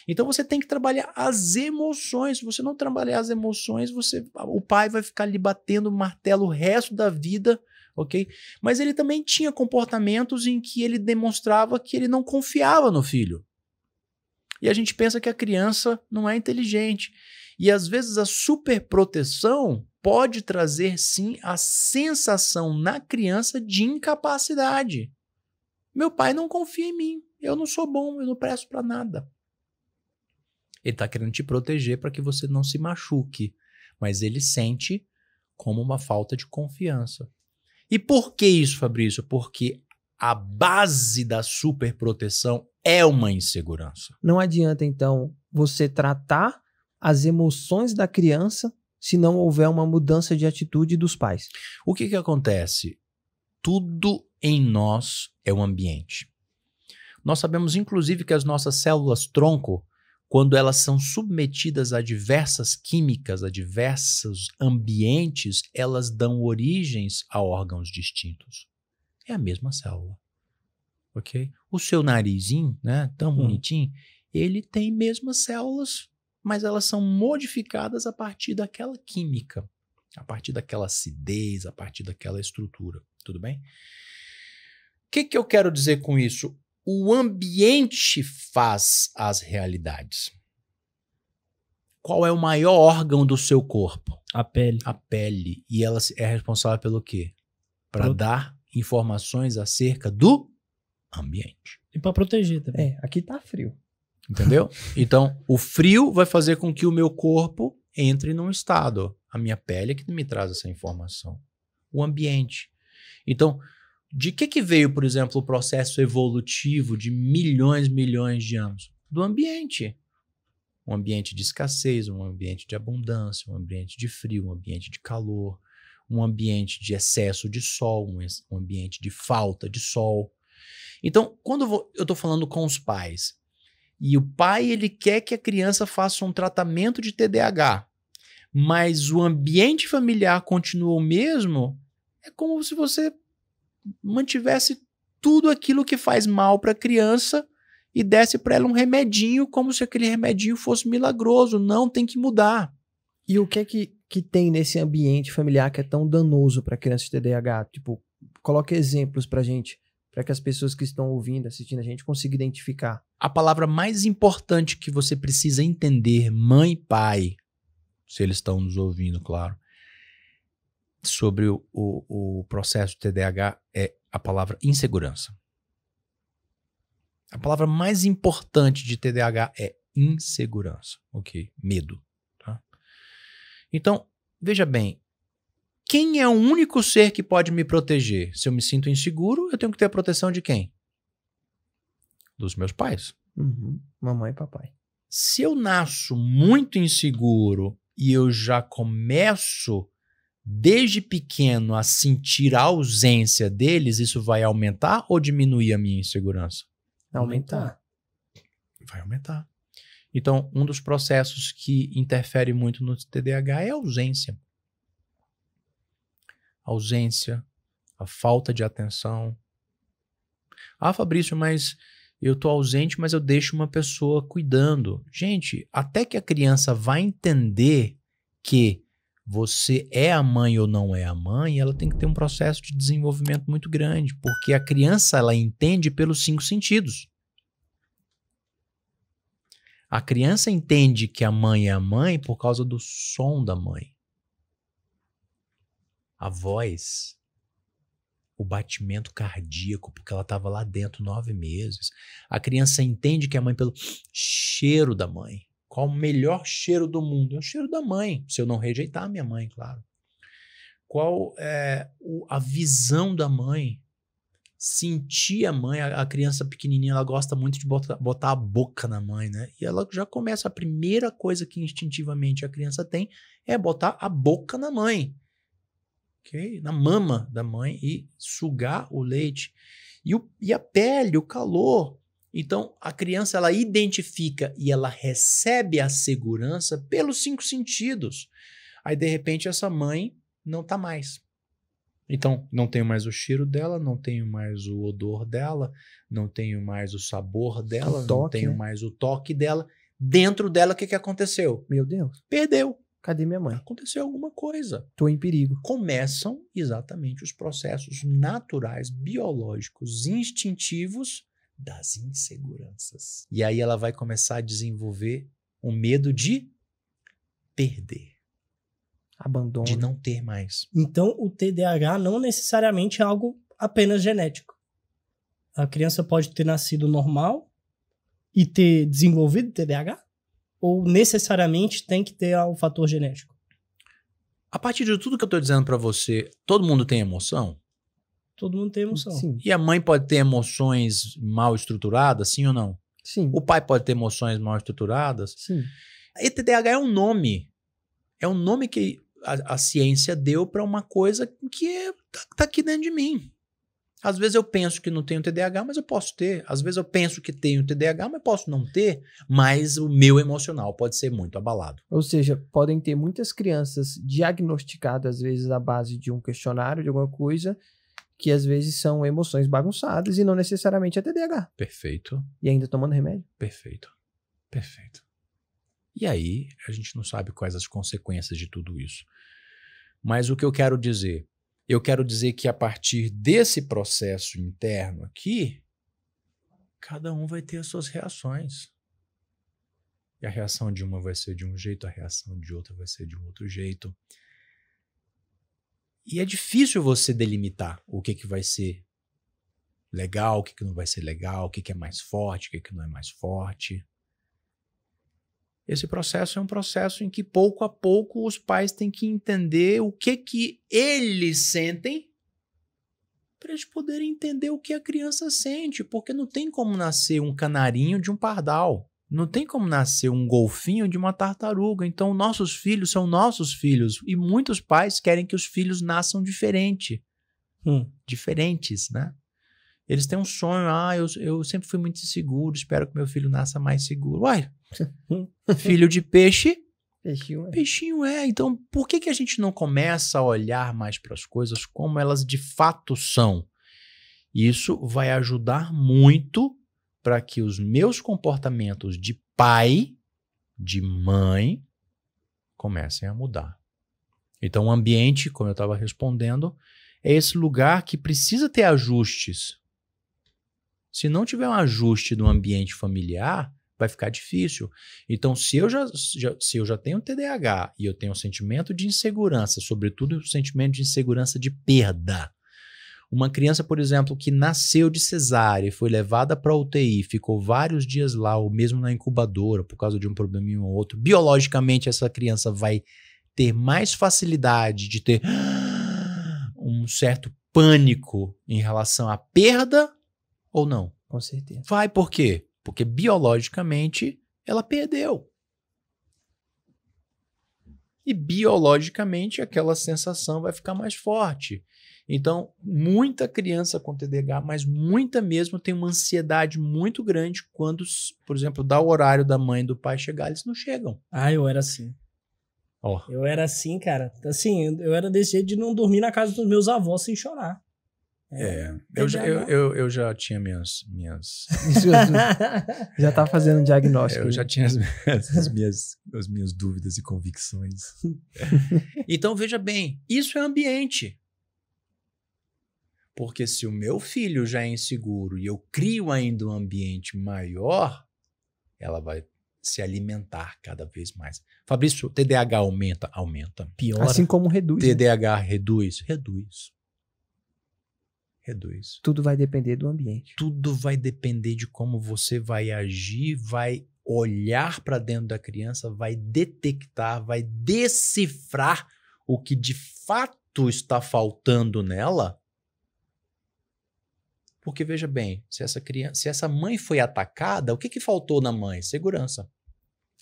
Então você tem que trabalhar as emoções. Se você não trabalhar as emoções, o pai vai ficar ali batendo o martelo o resto da vida, ok? Mas ele também tinha comportamentos em que ele demonstrava que ele não confiava no filho. E a gente pensa que a criança não é inteligente. E às vezes a superproteção pode trazer sim a sensação na criança de incapacidade. Meu pai não confia em mim, eu não sou bom, eu não presto para nada. Ele está querendo te proteger para que você não se machuque, mas ele sente como uma falta de confiança. E por que isso, Fabrício? Porque a base da superproteção é uma insegurança. Não adianta, então, você tratar as emoções da criança se não houver uma mudança de atitude dos pais. O que acontece? Tudo em nós é um ambiente. Nós sabemos, inclusive, que as nossas células-tronco, quando elas são submetidas a diversas químicas, a diversos ambientes, elas dão origens a órgãos distintos. É a mesma célula. Ok? O seu narizinho, né, tão bonitinho, ele tem mesmas células, mas elas são modificadas a partir daquela química, a partir daquela acidez, a partir daquela estrutura. Tudo bem? O que eu quero dizer com isso? O ambiente faz as realidades. Qual é o maior órgão do seu corpo? A pele. A pele. E ela é responsável pelo quê? Para dar informações acerca do ambiente. E para proteger também. É, aqui tá frio. Entendeu? Então, o frio vai fazer com que o meu corpo entre num estado. A minha pele é que me traz essa informação. O ambiente. Então, de que veio, por exemplo, o processo evolutivo de milhões de anos? Do ambiente. Um ambiente de escassez, um ambiente de abundância, um ambiente de frio, um ambiente de calor, um ambiente de excesso de sol, um ambiente de falta de sol. Então, quando eu estou falando com os pais, e o pai ele quer que a criança faça um tratamento de TDAH, mas o ambiente familiar continua o mesmo, é como se você mantivesse tudo aquilo que faz mal para a criança e desse para ela um remedinho, como se aquele remedinho fosse milagroso. Não, tem que mudar. E o que é que tem nesse ambiente familiar que é tão danoso para crianças de TDAH? Tipo, coloque exemplos pra gente, para que as pessoas que estão ouvindo, assistindo a gente, consigam identificar. A palavra mais importante que você precisa entender, mãe e pai, se eles estão nos ouvindo, claro, sobre o processo de TDAH é a palavra insegurança. A palavra mais importante de TDAH é insegurança, ok? Medo, tá? Então, veja bem, quem é o único ser que pode me proteger? Se eu me sinto inseguro, eu tenho que ter a proteção de quem? Dos meus pais. Mamãe e papai. Se eu nasço muito inseguro e eu já começo desde pequeno a sentir a ausência deles, isso vai aumentar ou diminuir a minha insegurança? Aumentar. Vai aumentar. Então, um dos processos que interfere muito no TDAH é a ausência. a ausência, a falta de atenção. Ah, Fabrício, mas eu tô ausente, mas eu deixo uma pessoa cuidando. Gente, até que a criança vai entender que você é a mãe ou não é a mãe, ela tem que ter um processo de desenvolvimento muito grande, porque a criança, ela entende pelos 5 sentidos. A criança entende que a mãe é a mãe por causa do som da mãe. A voz, o batimento cardíaco, porque ela estava lá dentro 9 meses. A criança entende que é a mãe pelo cheiro da mãe. Qual o melhor cheiro do mundo? É o cheiro da mãe, se eu não rejeitar a minha mãe, claro. Qual é a visão da mãe? Sentir a mãe, a criança pequenininha, ela gosta muito de botar a boca na mãe, né? E ela já começa, a primeira coisa que instintivamente a criança tem é botar a boca na mãe, okay? Na mama da mãe e sugar o leite. E a pele, o calor. Então, a criança, ela identifica e ela recebe a segurança pelos 5 sentidos. Aí, de repente, essa mãe não tá mais. Então, não tenho mais o cheiro dela, não tenho mais o odor dela, não tenho mais o sabor dela, não tenho mais o toque dela. Dentro dela, o que aconteceu? Meu Deus. Perdeu. Cadê minha mãe? Aconteceu alguma coisa. Tô em perigo. Começam exatamente os processos naturais, biológicos, instintivos das inseguranças. E aí ela vai começar a desenvolver o medo de perder. Abandono. De não ter mais. Então, o TDAH não necessariamente é algo apenas genético. A criança pode ter nascido normal e ter desenvolvido TDAH? Ou necessariamente tem que ter o fator genético? A partir de tudo que eu estou dizendo para você, todo mundo tem emoção? Todo mundo tem emoção. Sim. E a mãe pode ter emoções mal estruturadas, sim ou não? Sim. O pai pode ter emoções mal estruturadas? Sim. E TDAH é um nome. É um nome que a ciência deu para uma coisa que tá aqui dentro de mim. Às vezes eu penso que não tenho TDAH, mas eu posso ter. Às vezes eu penso que tenho TDAH, mas posso não ter. Mas o meu emocional pode ser muito abalado. Ou seja, podem ter muitas crianças diagnosticadas, às vezes, à base de um questionário, de alguma coisa, que às vezes são emoções bagunçadas e não necessariamente é TDAH. Perfeito. E ainda tomando remédio. Perfeito. Perfeito. E aí, a gente não sabe quais as consequências de tudo isso. Mas o que eu quero dizer? Eu quero dizer que a partir desse processo interno aqui, cada um vai ter as suas reações. E a reação de uma vai ser de um jeito, a reação de outra vai ser de um outro jeito. E é difícil você delimitar o que vai ser legal, o que não vai ser legal, o que é mais forte, o que não é mais forte. Esse processo é um processo em que, pouco a pouco, os pais têm que entender o que eles sentem para eles poderem entender o que a criança sente, porque não tem como nascer um canarinho de um pardal, não tem como nascer um golfinho de uma tartaruga. Então, nossos filhos são nossos filhos e muitos pais querem que os filhos nasçam diferentes, né? Eles têm um sonho, eu sempre fui muito inseguro, espero que meu filho nasça mais seguro. Uai, filho de peixe, peixinho é. Então, por que a gente não começa a olhar mais para as coisas como elas de fato são? Isso vai ajudar muito para que os meus comportamentos de pai, de mãe, comecem a mudar. Então, o ambiente, como eu estava respondendo, é esse lugar que precisa ter ajustes. Se não tiver um ajuste do ambiente familiar, vai ficar difícil. Então, se eu já tenho TDAH e eu tenho um sentimento de insegurança, sobretudo o sentimento de insegurança de perda. Uma criança, por exemplo, que nasceu de cesárea e foi levada para a UTI, ficou vários dias lá, ou mesmo na incubadora, por causa de um probleminha ou outro, biologicamente essa criança vai ter mais facilidade de ter um certo pânico em relação à perda ou não? Com certeza. Vai, por quê? Porque biologicamente ela perdeu. E biologicamente aquela sensação vai ficar mais forte. Então, muita criança com TDAH, mas muita mesmo, tem uma ansiedade muito grande quando, por exemplo, dá o horário da mãe e do pai chegar, eles não chegam. Eu era assim. Ó, Eu era assim, cara. Assim, eu era desse jeito de não dormir na casa dos meus avós sem chorar. eu já tinha minhas Já tá fazendo um diagnóstico. eu já tinha as minhas dúvidas e convicções. Então, veja bem, isso é ambiente. Porque se o meu filho já é inseguro e eu crio ainda um ambiente maior, ela vai se alimentar cada vez mais. Fabrício, TDAH aumenta? Aumenta. Piora. Assim como reduz. Né? TDAH reduz? Reduz. Reduz. Tudo vai depender do ambiente. Tudo vai depender de como você vai agir, vai olhar para dentro da criança, vai detectar, vai decifrar o que de fato está faltando nela. Porque veja bem, se essa mãe foi atacada, o que faltou na mãe? Segurança.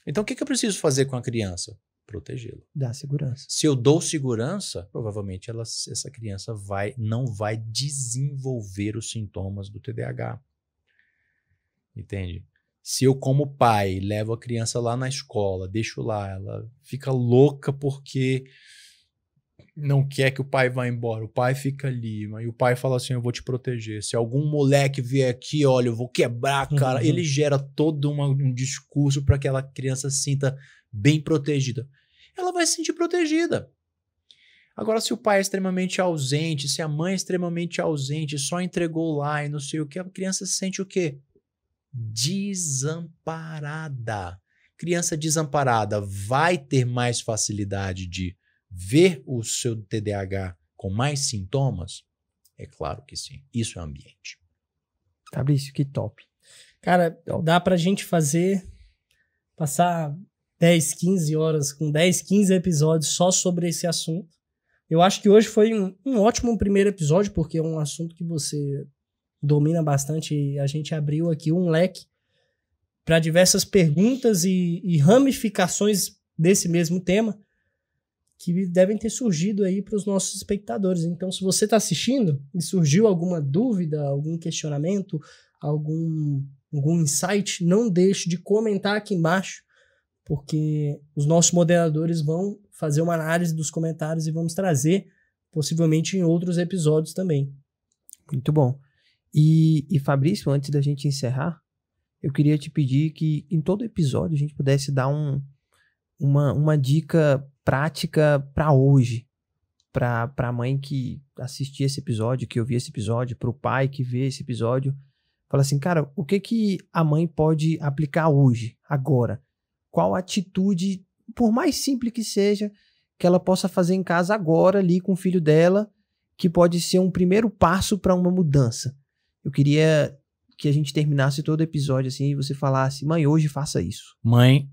Então o que eu preciso fazer com a criança? Protegê-la. Dá segurança. Se eu dou segurança, provavelmente essa criança não vai desenvolver os sintomas do TDAH. Entende? Se eu, como pai, levo a criança lá na escola, deixo lá, ela fica louca porque não quer que o pai vá embora. O pai fica ali, e o pai fala assim, eu vou te proteger. Se algum moleque vier aqui, olha, eu vou quebrar, cara. Ele gera todo um discurso para que aquela criança se sinta bem protegida. Ela vai se sentir protegida. Agora, se o pai é extremamente ausente, se a mãe é extremamente ausente, só entregou lá e não sei o que, a criança se sente o quê? Desamparada. Criança desamparada vai ter mais facilidade de ver o seu TDAH com mais sintomas? É claro que sim. Isso é ambiente. Fabrício, que top. Cara, dá pra gente passar 10, 15 horas com 10, 15 episódios só sobre esse assunto. Eu acho que hoje foi um ótimo primeiro episódio, porque é um assunto que você domina bastante e a gente abriu aqui um leque para diversas perguntas e ramificações desse mesmo tema que devem ter surgido aí para os nossos espectadores. Então, se você está assistindo e surgiu alguma dúvida, algum questionamento, algum insight, não deixe de comentar aqui embaixo, porque os nossos moderadores vão fazer uma análise dos comentários e vamos trazer, possivelmente, em outros episódios também. Muito bom. E Fabrício, antes da gente encerrar, eu queria te pedir que em todo episódio a gente pudesse dar uma dica prática para hoje, para a mãe que assistir esse episódio, que ouvir esse episódio, para o pai que vê esse episódio. Fala assim, cara, o que a mãe pode aplicar hoje, agora? Qual atitude, por mais simples que seja, que ela possa fazer em casa agora, ali com o filho dela, que pode ser um primeiro passo para uma mudança? Eu queria que a gente terminasse todo o episódio assim e você falasse, mãe, hoje faça isso. Mãe,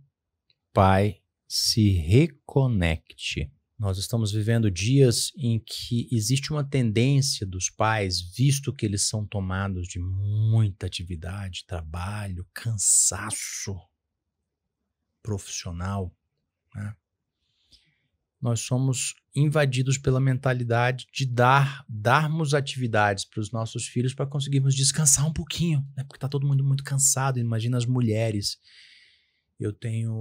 pai, se reconecte. Nós estamos vivendo dias em que existe uma tendência dos pais, visto que eles são tomados de muita atividade, trabalho, cansaço profissional, né? Nós somos invadidos pela mentalidade de darmos atividades para os nossos filhos para conseguirmos descansar um pouquinho, né? Porque está todo mundo muito cansado. Imagina as mulheres. Eu tenho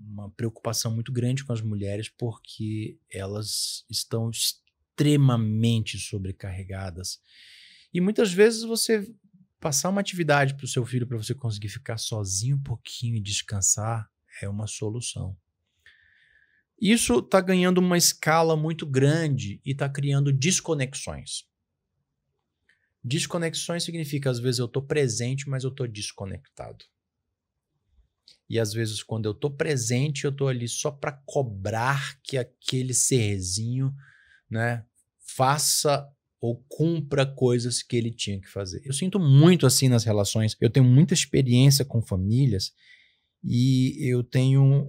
uma preocupação muito grande com as mulheres porque elas estão extremamente sobrecarregadas. E muitas vezes você passar uma atividade para o seu filho para você conseguir ficar sozinho um pouquinho e descansar é uma solução. Isso está ganhando uma escala muito grande e está criando desconexões. Desconexões significa, às vezes, eu estou presente, mas eu estou desconectado. E, às vezes, quando eu estou presente, eu estou ali só para cobrar que aquele serzinho, né, faça ou cumpra coisas que ele tinha que fazer. Eu sinto muito assim nas relações. Eu tenho muita experiência com famílias e eu tenho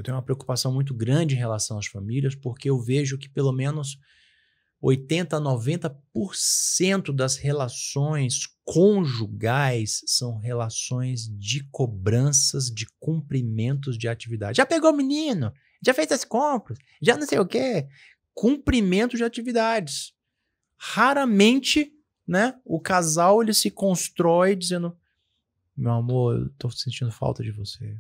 uma preocupação muito grande em relação às famílias, porque eu vejo que pelo menos 80% a 90% das relações conjugais são relações de cobranças, de cumprimentos de atividade. Já pegou o menino? Já fez as compras? Já não sei o quê? Cumprimento de atividades. Raramente, né, o casal ele se constrói dizendo: meu amor, eu tô sentindo falta de você.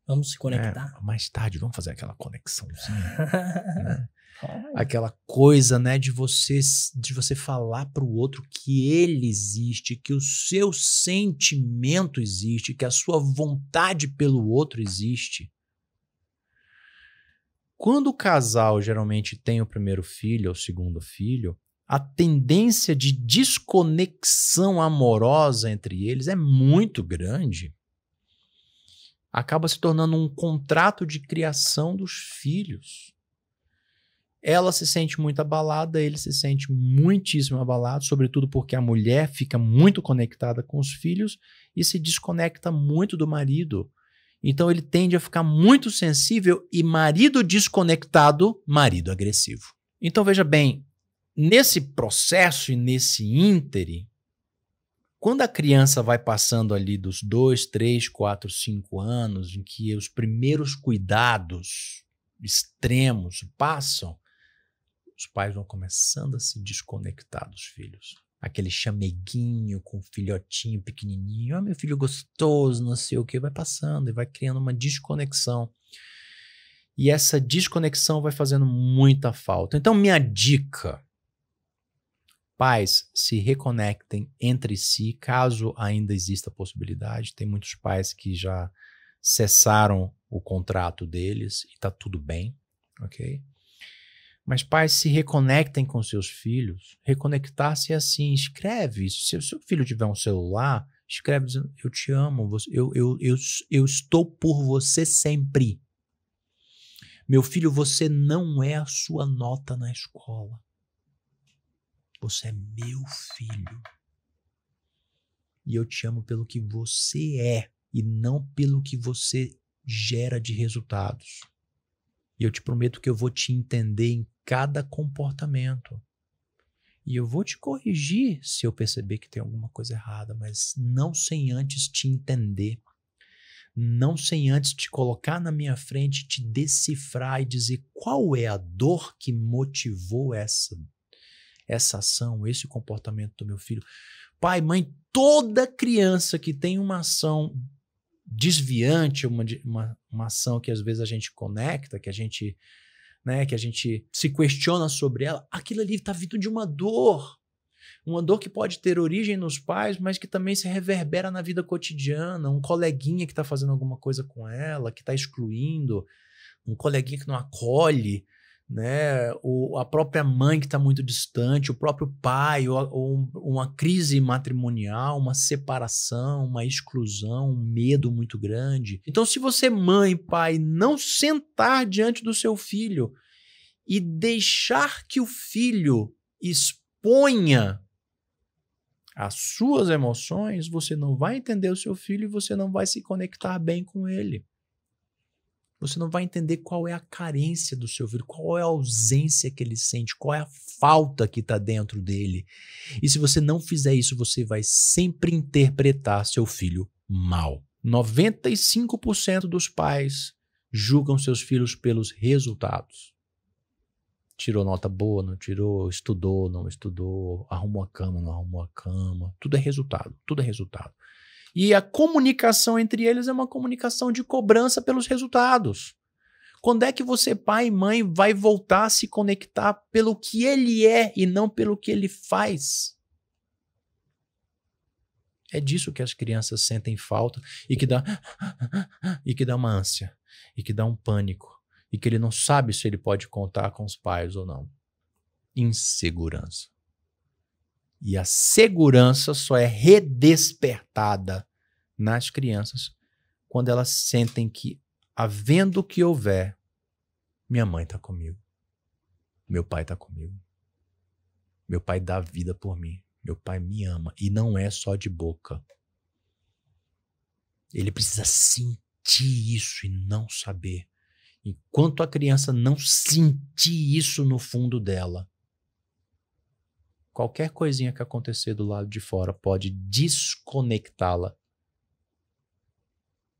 Vamos se conectar. Mais tarde, vamos fazer aquela conexãozinha. Né? Aquela coisa, né, de você falar para o outro que ele existe, que o seu sentimento existe, que a sua vontade pelo outro existe. Quando o casal geralmente tem o primeiro filho ou o segundo filho, a tendência de desconexão amorosa entre eles é muito grande. Acaba se tornando um contrato de criação dos filhos. Ela se sente muito abalada, ele se sente muitíssimo abalado, sobretudo porque a mulher fica muito conectada com os filhos e se desconecta muito do marido. Então ele tende a ficar muito sensível e marido desconectado, marido agressivo. Então veja bem, nesse processo e nesse íntere, quando a criança vai passando ali dos 2, 3, 4, 5 anos, em que os primeiros cuidados extremos passam, os pais vão começando a se desconectar dos filhos. Aquele chameguinho com o filhotinho pequenininho, meu filho gostoso, não sei o que, vai passando e vai criando uma desconexão. E essa desconexão vai fazendo muita falta. Então, minha dica: pais, se reconectem entre si, caso ainda exista a possibilidade. Tem muitos pais que já cessaram o contrato deles e está tudo bem, ok? Mas pais, se reconectem com seus filhos. Reconectar-se é assim, escreve isso. Se o seu filho tiver um celular, escreve dizendo: eu te amo, eu estou por você sempre. Meu filho, você não é a sua nota na escola. Você é meu filho. E eu te amo pelo que você é e não pelo que você gera de resultados. E eu te prometo que eu vou te entender em cada comportamento. E eu vou te corrigir se eu perceber que tem alguma coisa errada, mas não sem antes te entender. Não sem antes te colocar na minha frente, te decifrar e dizer qual é a dor que motivou essa ação, esse comportamento do meu filho. Pai, mãe, toda criança que tem uma ação desviante, uma ação que às vezes a gente conecta, que a gente se questiona sobre ela, aquilo ali está vindo de uma dor que pode ter origem nos pais, mas que também se reverbera na vida cotidiana, um coleguinha que está fazendo alguma coisa com ela, que está excluindo, um coleguinha que não acolhe, né? A própria mãe que está muito distante, o próprio pai, ou uma crise matrimonial, uma separação, uma exclusão, um medo muito grande. Então, se você, mãe, pai, não sentar diante do seu filho e deixar que o filho exponha as suas emoções, você não vai entender o seu filho e você não vai se conectar bem com ele. Você não vai entender qual é a carência do seu filho, qual é a ausência que ele sente, qual é a falta que está dentro dele. E se você não fizer isso, você vai sempre interpretar seu filho mal. 95% dos pais julgam seus filhos pelos resultados. Tirou nota boa, não tirou, estudou, não estudou, arrumou a cama, não arrumou a cama. Tudo é resultado, tudo é resultado. E a comunicação entre eles é uma comunicação de cobrança pelos resultados. Quando é que você, pai e mãe, vai voltar a se conectar pelo que ele é e não pelo que ele faz? É disso que as crianças sentem falta e que dá uma ânsia, e que dá um pânico, e que ele não sabe se ele pode contar com os pais ou não. Insegurança. E a segurança só é redespertada nas crianças quando elas sentem que, havendo o que houver, minha mãe está comigo, meu pai está comigo, meu pai dá vida por mim, meu pai me ama, e não é só de boca. Ele precisa sentir isso e não saber. Enquanto a criança não sentir isso no fundo dela, qualquer coisinha que acontecer do lado de fora pode desconectá-la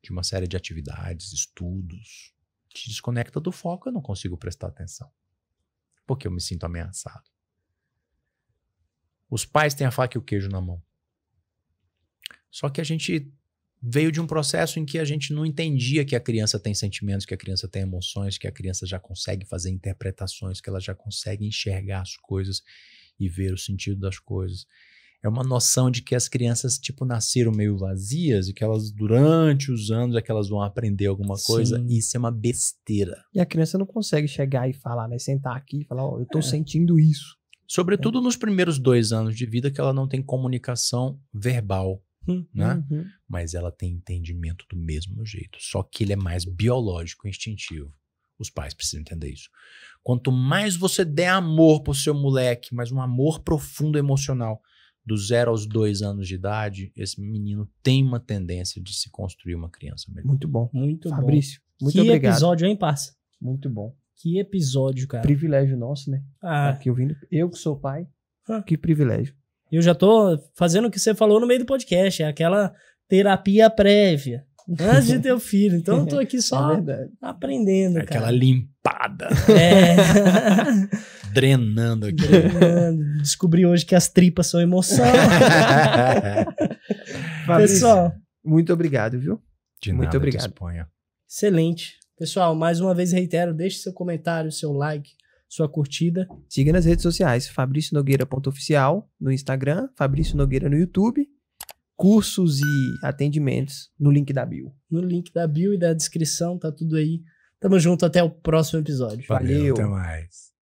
de uma série de atividades, estudos. Te desconecta do foco, eu não consigo prestar atenção, porque eu me sinto ameaçado. Os pais têm a faca e o queijo na mão. Só que a gente veio de um processo em que a gente não entendia que a criança tem sentimentos, que a criança tem emoções, que a criança já consegue fazer interpretações, que ela já consegue enxergar as coisas e ver o sentido das coisas. É uma noção de que as crianças, tipo, nasceram meio vazias e que elas, durante os anos, é que elas vão aprender alguma coisa. Sim. Isso é uma besteira. E a criança não consegue chegar e falar, né? Sentar aqui e falar, ó, eu tô sentindo isso. Sobretudo nos primeiros 2 anos de vida, que ela não tem comunicação verbal, né? Uhum. Mas ela tem entendimento do mesmo jeito. Só que ele é mais biológico, instintivo. Os pais precisam entender isso. Quanto mais você der amor pro seu moleque, mas um amor profundo emocional, do 0 aos 2 anos de idade, esse menino tem uma tendência de se construir uma criança melhor. Muito bom. Muito Fabrício, bom. muito Que obrigado. episódio, hein, parça? Muito bom. Que episódio, cara. Privilégio nosso, né? Ah, Aqui ouvindo. Eu que sou pai, Ah. que privilégio. eu já tô fazendo o que você falou no meio do podcast, é aquela terapia prévia, antes de ter o filho. Então eu tô aqui só É verdade. aprendendo, Aquela cara. limpada, É. drenando aqui. Descobri hoje que as tripas são emoção. Fabrício, Pessoal, muito obrigado, viu? De Muito nada, obrigado. disponha. excelente. Pessoal, mais uma vez reitero, deixe seu comentário, seu like, sua curtida. Siga nas redes sociais, fabricionogueira.oficial no Instagram, Fabrício Nogueira no YouTube, cursos e atendimentos no link da bio. No link da bio e da descrição, tá tudo aí. Tamo junto, até o próximo episódio. Valeu. Até mais.